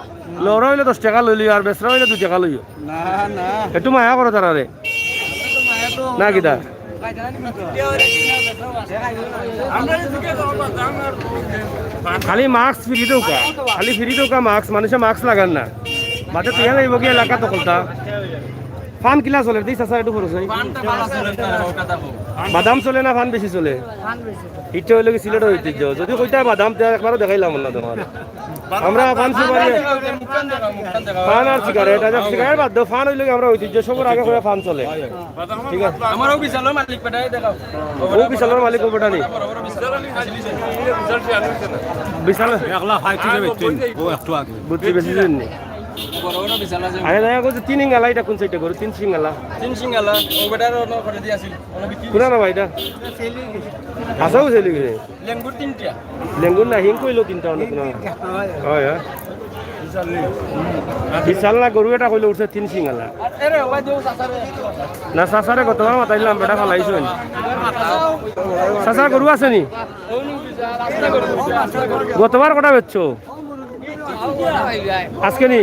লৌরা হইলে 10 টাকা লইলিও আর বেচরা হইলে 2 টাকা লইও না না একটু মায়া করো তারা রে না কিতা খালি মাস্ক ফ্রি দৌকা খালি ফ্রি দৌকা মাস্ক মানুষে মাস্ক লাগান না বাদে তুই যাইব কি এলাকা তো কলতা ফান কিলা চলে দিস আসা একটু খরচ বাদাম চলে না ফান বেশি চলে ইটা হইলে কি সিলেট ঐতিহ্য যদি কইতা বাদাম তে একবারও দেখাইলাম না তোমার আমরা ফান সুপারি ফান আর সিগারেট আজ সিগারেট বাদ দাও ফান হইলে আমরা ঐতিহ্য সবার আগে করে ফান চলে ঠিক আছে আমারও বিশালের মালিক পেটাই দেখাও ও বিশালের মালিক ও বেটা নি বিশাল একলা ফাইটি যাবে ও একটু আগে বুদ্ধি বেশি দিন নি আরে দেখা করছে 3 ইঙ্গালা এটা কোন সাইডে করো 3 সিঙ্গালা তিন সিঙ্গালা ও বেটার অন্য করে দিয়ে আসিল কোনা না ভাইটা আসাও চলি গেছে লেঙ্গুর তিনটা লেঙ্গুর না হিং কইলো তিনটা অনেক না হয় হয় বিশাল না গরু এটা কইলো উঠছে 3 সিঙ্গালা এরে ওই দেও সাসারে না সাসারে কতবার মাতাইলাম বেটা ফালাইছো সাসা গরু আছে নি গতবার কটা বেচছো আজকে নি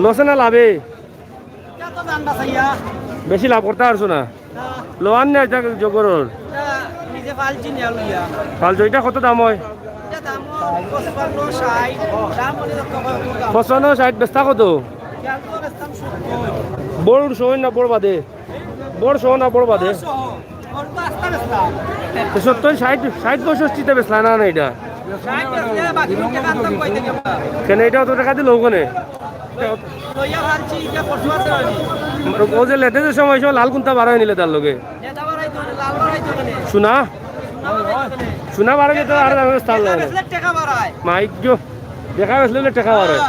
লসে না লাভে বেশি লাভ করতে পারছো না লোয়ান না এটা জগরর ফাল জয়টা কত দাম হয় 55-60 বেচতা কত বড় শোন না বড় বাদে বড় শোন না বড় বাদে 70-60-65 তে বেচলা না না এটা কেন এটা অত টাকা দিল ওখানে ও যে লেটেস্টের সময় লাল কুন্তা বার হয়ে নিলে তার লগে শোনা শোনা বার হয়ে তো আর স্থান লাগে মাইক জো দেখা গেছিল টাকা বার হয়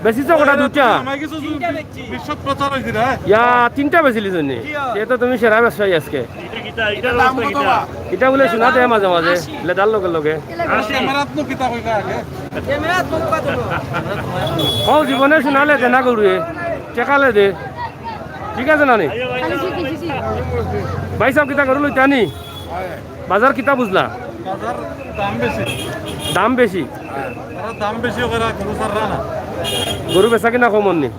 বেশি কটা দুটা ইয়া 3টা বেচিলি জন্য এটা তুমি সেরা ব্যবসায়ী আজকে এটা বলে শোনা দেয় মাঝে মাঝে লেদার লগে লগে ও জীবনে শোনালে দে না গরুয়ে টেকালে দে ঠিক আছে না নি ভাই সব কিতা গরু লইতা নি বাজার কিতা বুঝলা দাম বেশি গরু বেচা কিনা কমন নি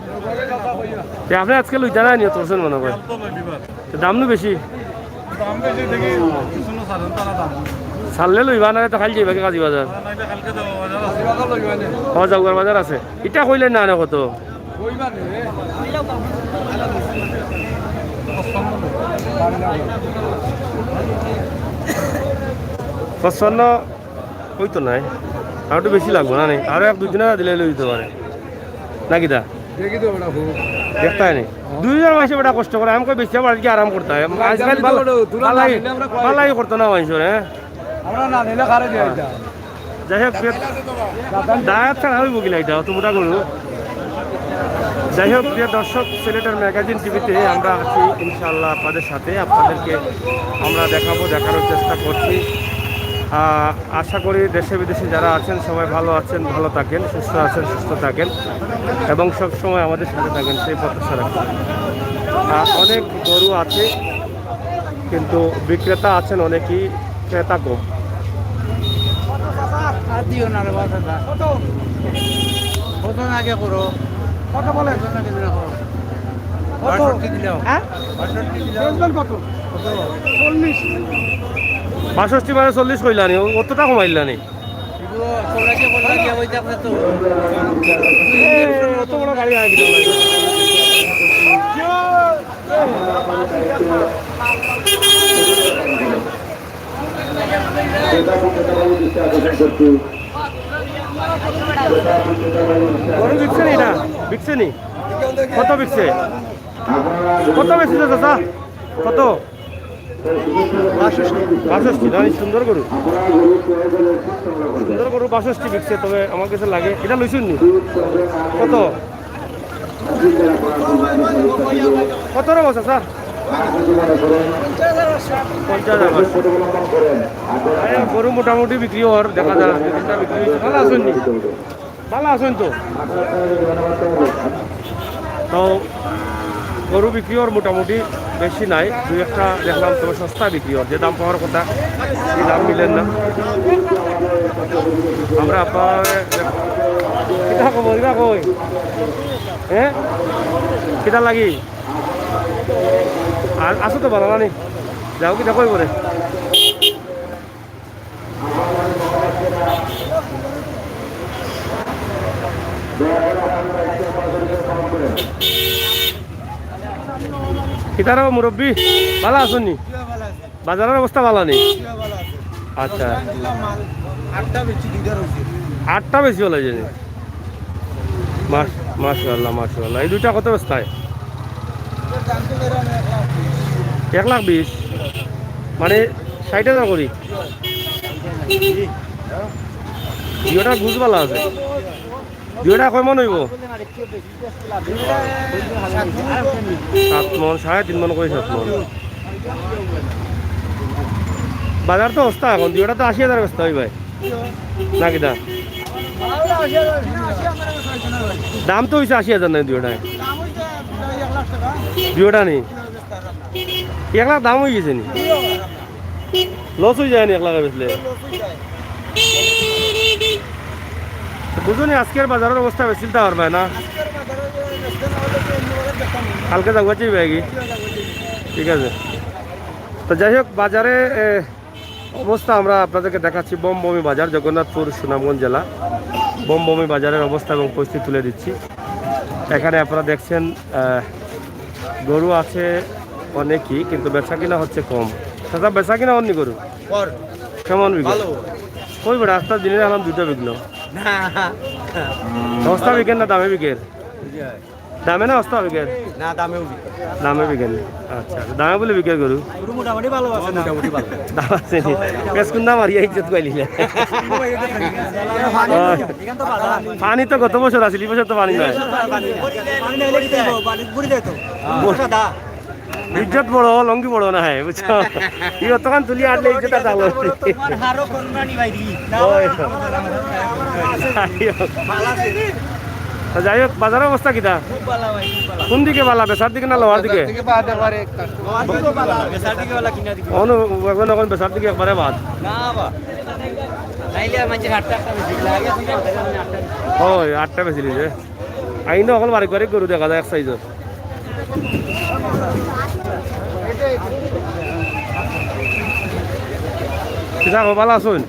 আপনি আজকে লইতা না নি তোরছেন মনে করে দাম নো বেশি ছাড়লে লইবা না তো খালি যাইবা কাজী বাজার জাউগার বাজার আছে এটা কইলে না না কত পছন্দ হইতো নাই আর একটু বেশি লাগবো না নেই আরো 1-2 দিন দিলে লই দিতে পারে নাকি দা দেখতে হয় নি 2 মাসে বেটা কষ্ট করে আমাকে বেশি বাড়ি আরাম করতে হয় আজকাল ভালাই করতো না মানুষের হ্যাঁ যাই হোক দাঁত ছাড়া হইব কিনা এটা তোমরা করু যাই হোক প্রিয় দর্শক সিলেটের ম্যাগাজিন টিভিতে আমরা আছি ইনশাআল্লাহ আপনাদের সাথে আপনাদেরকে আমরা দেখানোর চেষ্টা করছি আশা করি দেশে বিদেশে যারা আছেন সবাই ভালো আছেন ভালো থাকেন সুস্থ আছেন সুস্থ থাকেন এবং সব সময় আমাদের সাথে থাকেন সেই প্রত্যাশা রাখেন অনেক গরু আছে কিন্তু বিক্রেতা আছেন অনেকই ক্রেতা কম আগে করো কত বলে কত 65 মানে 40 কইলানি অতটা কমাইলানি অত বড় গাড়ি আগে গরু বিকছে নি এটা বিকছে নি কত বিকছে কত বেশি চাচা কত 62 না সুন্দর গরু সুন্দর গরু 62 বিকছে তবে আমার কাছে লাগে এটা লইছুন নি কত কত রে বসা স্যার 50,000 গরু মোটামুটি বিক্রি হওয়ার দেখা যায় বিক্রি হয়েছে ভালো আছেন নি ভালো আছেন তো তো গরু বিক্রি হওয়ার মোটামুটি বেশি নাই দুই একটা দেখলাম তবে সস্তা বিক্রি হওয়ার যে দাম পাওয়ার কথা এই দাম মিলেন না আমরা আপনার কিতা খবর কিতা কই হ্যাঁ কিতা লাগি আর আসো তো ভালো না যাও কিতা কই করে কিতার মুরব্বী ভালো আছেন নি বাজারের অবস্থা ভালো নেই আচ্ছা 8টা বেশি হলো জানি মাশাআল্লাহ মাশাআল্লাহ এই দুইটা কত অবস্থায় 1,20,000 মানে 60,000 করি দুইটা গুজ ভালো আছে দুইটা কয় মন হইব 7 মন 3.5 মন করে 7 মন বাজার তো অবস্থা এখন দুইটা তো 80,000 অবস্থা হই ভাই না কিটা দাম তো হয়েছে 80,000 নাই দুইটা নেই 1 লাখ দাম হয়ে গেছে নি লস হয়ে যায় নি 1 লাখ বেচলে বুঝুনি আজকের বাজারের অবস্থা বেশি চিন্তা পারবে না কালকে যাবো চাইবে ঠিক আছে তো যাই হোক বাজারে অবস্থা আমরা আপনাদেরকে দেখাচ্ছি বমবমি বাজার জগন্নাথপুর সুনামগঞ্জ জেলা বমবমি বাজারের অবস্থা এবং পরিস্থিতি তুলে দিচ্ছি এখানে আপনারা দেখছেন গরু আছে অনেকই কিন্তু বেচা কিনা হচ্ছে কম দাদা বেচা কিনা অন্য গরু কেমন বিঘা কই বেড়া রাস্তার দিনে আলাম 2টা বিকলো সস্তা বিকেন না দামে বিকের দামে না সস্তা বিকের না দামে বিকেন আচ্ছা দামে বলে বিকের গরু মোটামুটি ভালো আছে মোটামুটি ভালো দাম আছে নি বেশ কুন্দা মারিয়া ইজ্জত কইলিলে পানি তো গত বছর আছিল এই বছর তো পানি নাই ইজ্জত বড় লঙ্গি বড় না হয় বুঝছো ই অতখান তুলি আনলে ইজ্জত আর ডালো যাই হোক বাজারের অবস্থা কিটা কোন দিকে বালা বেচার দিকে না লোহার দিকে এখন বেচার দিকে একবারে বাদ হয় 8টা বেশি লিছে আইনো অকল বারিক বারিক গরু দেখা যায় এক সাইজের কিতা ভালো আছেন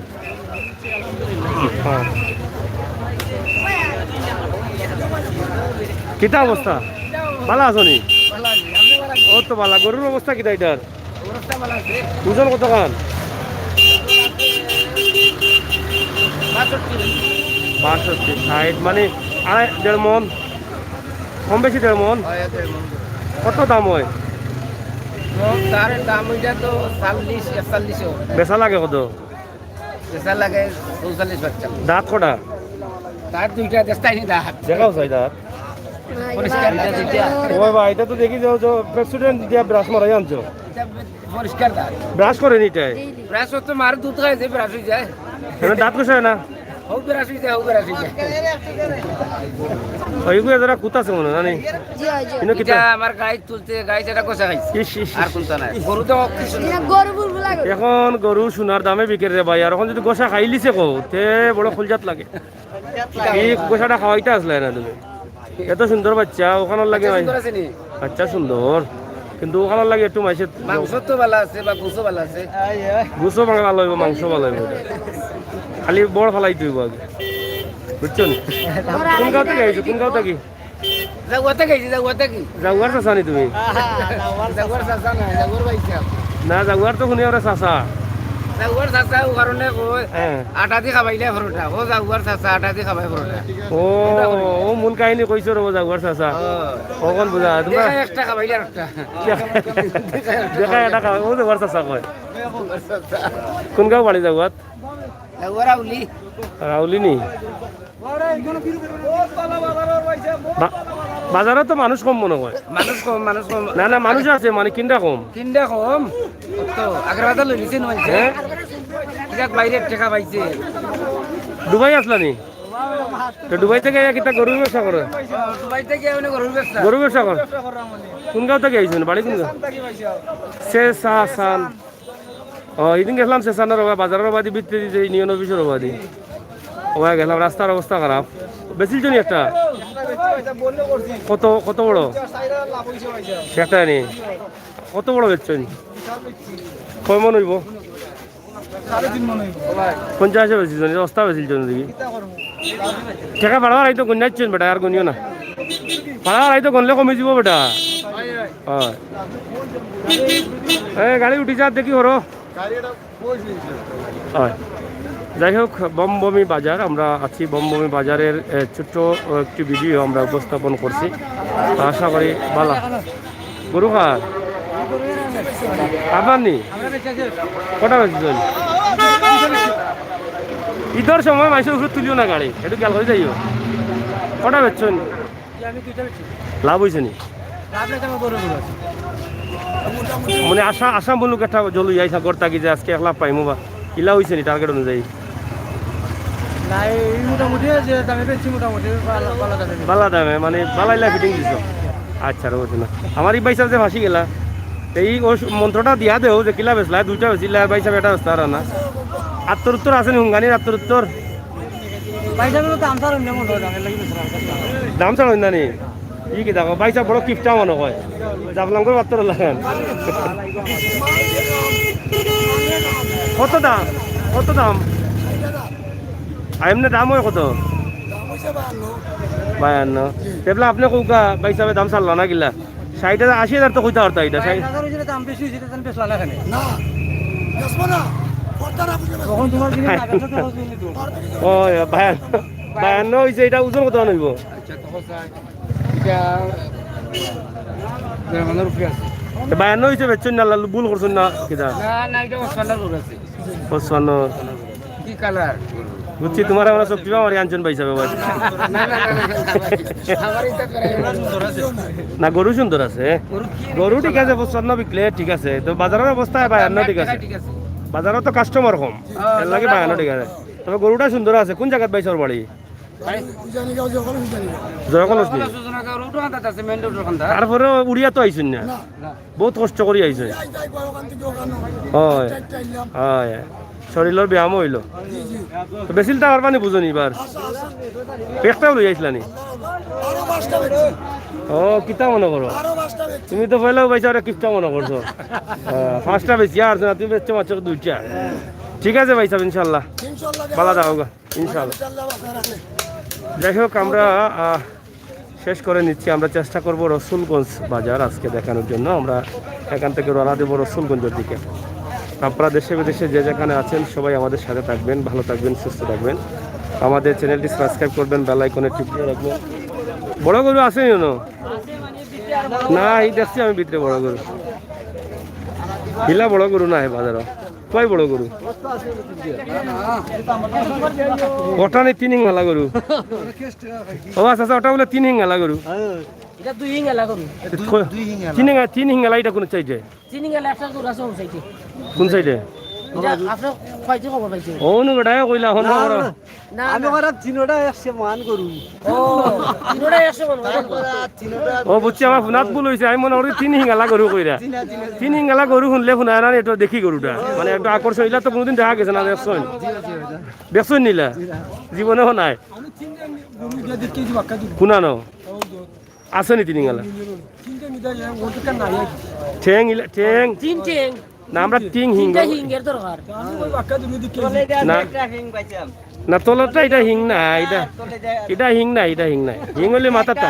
কিতা অবস্থা ভালো আছো নি ও তো ভালো গরুর অবস্থা কিতা এটার ওজন কত খান 62 60 মানে 1.5 মন কম বেশি 1.5 মন কত দাম হয় তার দাম ওইটা তো 40-41 বেচা লাগে কত বেচা লাগে 44-45 দাঁত কটা তার দুইটা দেশটাই নি দাঁত দেখাও চাই দাঁত পরিষ্কার দুইটা ওই ভাই এটা তো দেখি যাও প্রেসিডেন্ট দিয়া ব্রাশ মারাই আনছো পরিষ্কার দাঁত ব্রাশ করে নি এটাই ব্রাশ তো মার দুধ খায় যে ব্রাশ হয়ে যায় এখানে দাঁত কষায় না হোক ব্রাশ হয়ে যায় হোক ব্রাশ হয়ে যায় ওইগুলো যারা কুতা আছে মনে জানি কিন্তু এটা আমার গাই তুলতে গাই যেটা কষা খাইছে আর কোনটা নাই গরু তো কিছু না এখন গরু সোনার দামে বিকে রে ভাই আর এখন যদি গোসা খাইলিছে কো তে বড় ফুলজাত লাগে এই গোসাটা খাওয়াইতে আসলে না তুমি এত সুন্দর বাচ্চা ওখানে লাগে ভাই বাচ্চা সুন্দর কিন্তু ওখানে লাগে একটু মাইসে মাংস তো ভালো আছে বা গুছো ভালো আছে গুছো ভালো হইব মাংস ভালো হইব খালি বড় ফালাই তুইব আগে বুঝছো কোন গাঁও থেকে আইছো কোন গাঁও থেকে জাগুয়াতে গেছি জাগুয়াতে কি জাগুয়ার চাচা নি তুমি জাগুয়ার চাচা না জাগুয়ার বাইছে না জাগুয়ার তো শুনি ওরা চাচা জাগুয়ার চাচা ও কারণে কই হ্যাঁ আটা দি খাবাইলে পরোটা ও জাগুয়ার চাচা আটা দি খাবাই পরোটা ও ও মূল কাহিনী কইছো রব জাগুয়ার চাচা ও কোন বুঝা তোমরা দেখা একটা খাবাইলে একটা দেখা এটা খাও ও জাগুয়ার চাচা কয় কোন গাঁও বাড়ি জাগুয়াত জাগুয়ার আউলি রাউলি নি বাজারে তো মানুষ কম মনে হয় মানুষ কম না না মানুষ আছে মানে কিনটা কম কিনটা কম তো আগের বাজার লই নিছে নয় হ্যাঁ যাক বাইরে টাকা পাইছে দুবাই আসলা নি তো দুবাই থেকে কিতা গরুর ব্যবসা করে দুবাই থেকে মানে গরুর ব্যবসা গরুর ব্যবসা করে কোন গাঁও থেকে আইছেন বাড়ি কোন গাঁও সান ও এদিন গেছিলাম সেসানের বাজারের বাদি বিত্তে দিতে ইউনিয়ন অফিসের বাদি ওয়া গেলাম রাস্তার অবস্থা খারাপ বেশিল নি একটা কত কত বড় একটা নি কত বড় বেচছেন কয় মন হইব 50 বেশিছেন অস্তা বেশিলছেন দেখি টাকা বাড়াবার আইতো গুণাচ্ছেন বেটা আর গুনিও না বাড়াবার আইতো গনলে কমে যাব বেটা হয় এই গাড়ি উঠি যা দেখি হরো হয় যাই হোক বমবমি বাজার আমরা আছি বমবমি বাজারের ছোট্ট একটি ভিডিও আমরা উপস্থাপন করছি আশা করি ভালো গরু খার আপনার নি কটা বেশিছেন ঈদের সময় মাইসের উপরে তুলিও না গাড়ি একটু খেয়াল করে যাইও কটা বেচছেন লাভ হয়েছে নি মানে আশা বলুক একটা জলুই আইসা গড় থাকি যে আজকে 1 লাখ পাইমু বা কিলা হয়েছে নি টার্গেট অনুযায়ী বালা দামে মানে বালাইলা ফিটিং দিছ আচ্ছা রয়েছে না আমার এই বাইসাব যে ফাঁসি গেলা এই মন্ত্রটা দিয়া দেও যে কিলা বেসলা 2টা বেসিলা আর বাইসাব এটা বেসতা আর না আত্মর আছে নি হুঙ্গানির আত্মর দাম ছাড়া না নি ই কি দেখো বাইসাব বড় কিপটা মনে হয় জাফলাম করে আত্মর লাগান কত দাম কত দাম এমনি দাম হয় কত 52 তেবলা আপনি কৌকা বাইসাবে দাম ছাড়লো না কিলা 60,000 80,000 তো কইতা পারতা এটা ও 52 হয়েছে এটা ওজন কত আনব 52 হয়েছে বেচছেন না ভুল করছেন না কিনা কি কালার বুঝছি তোমার আমরা সব কিবা আমার আনছেন পাইছা বাবা না গরু সুন্দর আছে গরু ঠিক আছে 55 বিকলে ঠিক আছে তো বাজারের অবস্থা 52 ঠিক আছে বাজারে তো কাস্টমার কম এর লাগে 52 ঠিক আছে তবে গরুটা সুন্দর আছে কোন জায়গায় পাইছর বাড়ি তারপরে উড়িয়া তো আইছেন না বহুত কষ্ট করে আইছে হয় হয় শরীরের ব্যায়াম হইল বেশিল টাকার পানি বুঝনি এবার পেকটাও লই আইসলানি ও কিতা মনে করো তুমি তো পয়লাও পাইছো আর কিপটা মনে করছো 5টা বেশি আর না তুমি বেচছো মাত্র 2টা ঠিক আছে ভাই সাহেব ইনশাল্লাহ ভালো থাকো ইনশাল্লাহ যাই হোক আমরা শেষ করে নিচ্ছি আমরা চেষ্টা করব রসুলগঞ্জ বাজার আজকে দেখানোর জন্য আমরা এখান থেকে রওনা দেবো রসুলগঞ্জের দিকে আপনারা দেশে বিদেশে যে যেখানে আছেন সবাই আমাদের সাথে থাকবেন ভালো থাকবেন সুস্থ থাকবেন আমাদের চ্যানেলটি সাবস্ক্রাইব করবেন বেল আইকনে টিপ দিয়ে রাখবেন বড় গরু আছে না এই দেখছি আমি ভিতরে বড় গরু হিলা বড় গরু না বাজারে কয় বড় গরু ওটা নেই 3 হিঙ্গালা গরু ও আচ্ছা ওটা বলে 3 হিঙ্গালা গরু এটা 2 হিঙ্গালা করুন 3 হিঙ্গালা এটা কোন সাইডে 3 হিঙ্গালা একটা দূর আছে ওই সাইডে কোন সাইডে এটা আপনার কয়টি খবর পাইছেন ও নো গডায় কইলা হন না না আমি ওরা তিনটা 100 মান করু ও তিনটা 100 মান ও বুঝছি আমার ফোনাত ভুল হইছে আমি মনে করি 3 হিঙ্গালা গরু কইরা 3 হিঙ্গালা গরু শুনলে ফোনা না এটা দেখি গরুটা মানে একটু আকর্ষণ হইলা তো কোনদিন দেখা গেছে না দেখছন দেখছন নিলা জীবনেও নাই কোনানো আছে নি 3 হিঙ্গালা ঠেং ঠেং তিন ঠেং না আমরা 3 হিঙ্গা হিঙ্গের দরকার না না তলরটা এটা হিং না এটা হিং না হিং হলে মাথাটা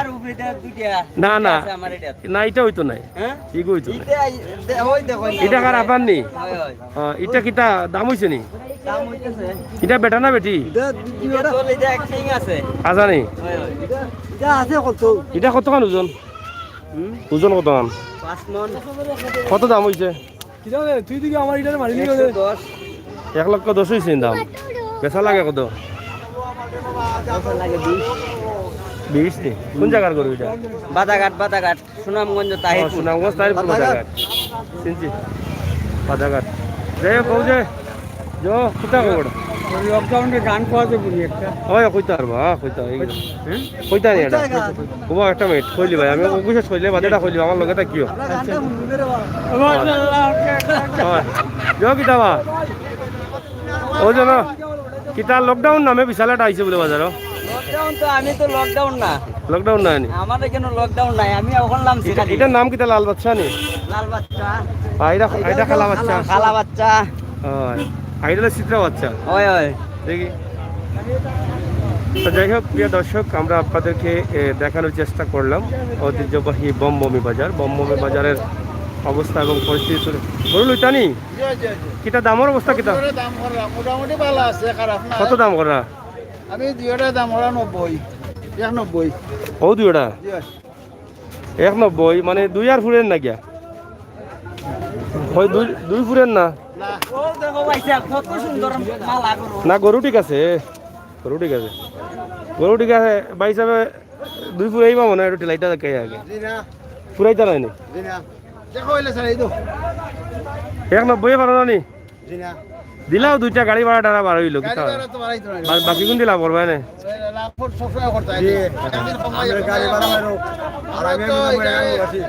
না না না এটা হইতো নাই ঠিক হইতো না এটা কার আপার নি এটা কিটা দাম হইছে নি এটা বেটা না বেটি আজা নি এটা কত খান ওজন ওজন কত খান কত দাম হইছে তুই দিকে আমার এটা মারি নিয়ে 1,10,000 হয়েছে দাম বেচা লাগে কত 20 নি কোন জায়গার গরু এটা বাদাঘাট সুনামগঞ্জ সুনামগঞ্জ তাহিরপুর বাজারঘাট চিনছি বাজারঘাট যাই হোক যে যো কোথা খবর লকডাউনে গান পাওয়া যাবে একটা হয় কইতা পারবা কইতা কইতা নি এটা কুমা একটা মিনিট কইলি ভাই আমি অফিসে কইলে বাদেটা কইলি আমার লগে থাকিও যো কিতা বা ও জানো কিতা লকডাউন নামে বিশালাটা আইছে বলে বাজারও লকডাউন তো আমি তো লকডাউন না লকডাউন নাই নি আমাদের কেন লকডাউন নাই আমি এখন নাম এটার নাম কিতা লাল বাচ্চা নি লাল বাচ্চা এটা খালা বাচ্চা কালা বাচ্চা হয় আইডালে চিত্র বাচ্চা ওই দেখি তো যাই হোক প্রিয় দর্শক আমরা আপনাদেরকে দেখানোর চেষ্টা করলাম ঐতিহ্যবাহী বমবমি বাজারের অবস্থা এবং পরিস্থিতি গরু লইতানি কিটা দামের অবস্থা কিটা দাম করা মোটামুটি ভালো আছে খারাপ না কত দাম করা আমি দুইটা দাম করা 90 190 ও দুইটা 190 মানে দুই আর ফুরেন না গিয়া ওই দুই ফুরেন না ও দেখো ভাইসা কত সুন্দর মালা গরু না গরু ঠিক আছে ভাই সাহেব দুই ফুরাই মনে হয় একটু লাইটা দেখে আগে ফুরাইতে নাই নি দেখো হইলে স্যার এই তো 190 পারো না নি জিনা দিলাও দুইটা গাড়ি ভাড়া টাড়া বার হইলো গাড়ি ভাড়া তো বাড়াইতো না বাকি কোন দিলা পড়বে না লাখ ফুট সফা করতে আছে আমাদের গাড়ি ভাড়া মারো আর আমি বসি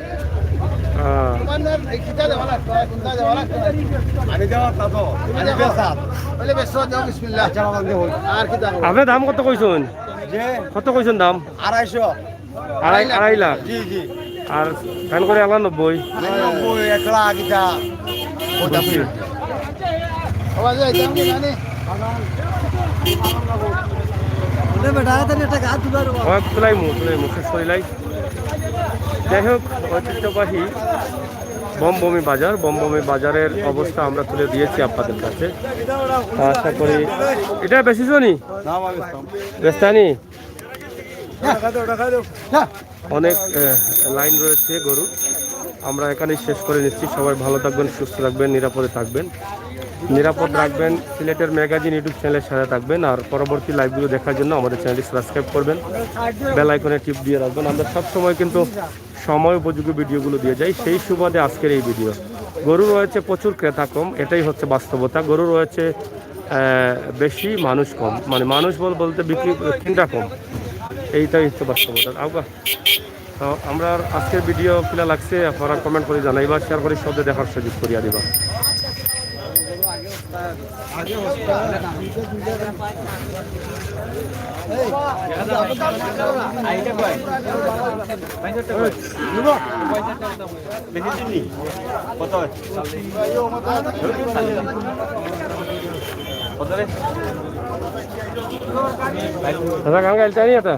তোমাদের কিটা দেওয়া লাগতো কোনটা দেওয়া লাগতো আমি দেওয়া তো আমি বেসাত বলে বেসো দাও বিসমিল্লাহ আর কিটা আপনি দাম কত কইছেন যে কত কইছেন দাম 250 আড়াই লাখ জি আর ফ্যান করে 90 90 1 লাখ কিটা ওটা আওয়াজ আইতাম কি জানি তুলাই মুখে সরিলাই যাই হোক ঐতিহ্যবাহী বমবমি বাজারের অবস্থা আমরা তুলে দিয়েছি আপনাদের কাছে আশা করি এটা বেশি নি বেস্তানি অনেক লাইন রয়েছে গরু আমরা এখানেই শেষ করে নিচ্ছি সবাই ভালো থাকবেন সুস্থ থাকবেন নিরাপদে থাকবেন নিরাপদ রাখবেন সিলেটের ম্যাগাজিন ইউটিউব চ্যানেলের সাথে থাকবেন আর পরবর্তী লাইভগুলো দেখার জন্য আমাদের চ্যানেলটি সাবস্ক্রাইব করবেন বেল আইকনে টিপ দিয়ে রাখবেন আমরা সবসময় কিন্তু সময় উপযোগী ভিডিওগুলো দিয়ে যাই সেই সুবাদে আজকের এই ভিডিও গরু রয়েছে প্রচুর ক্রেতা কম এটাই হচ্ছে বাস্তবতা গরু রয়েছে বেশি মানুষ কম মানে মানুষ বলতে বিক্রি কিনটা কম এইটাই হচ্ছে বাস্তবতা তো আমরা আজকের ভিডিও কিলা লাগছে আপনারা কমেন্ট করে জানাইবা শেয়ার করে সবদের দেখার সুযোগ করিয়া দিবা দাদা গান গাইতে নি এটা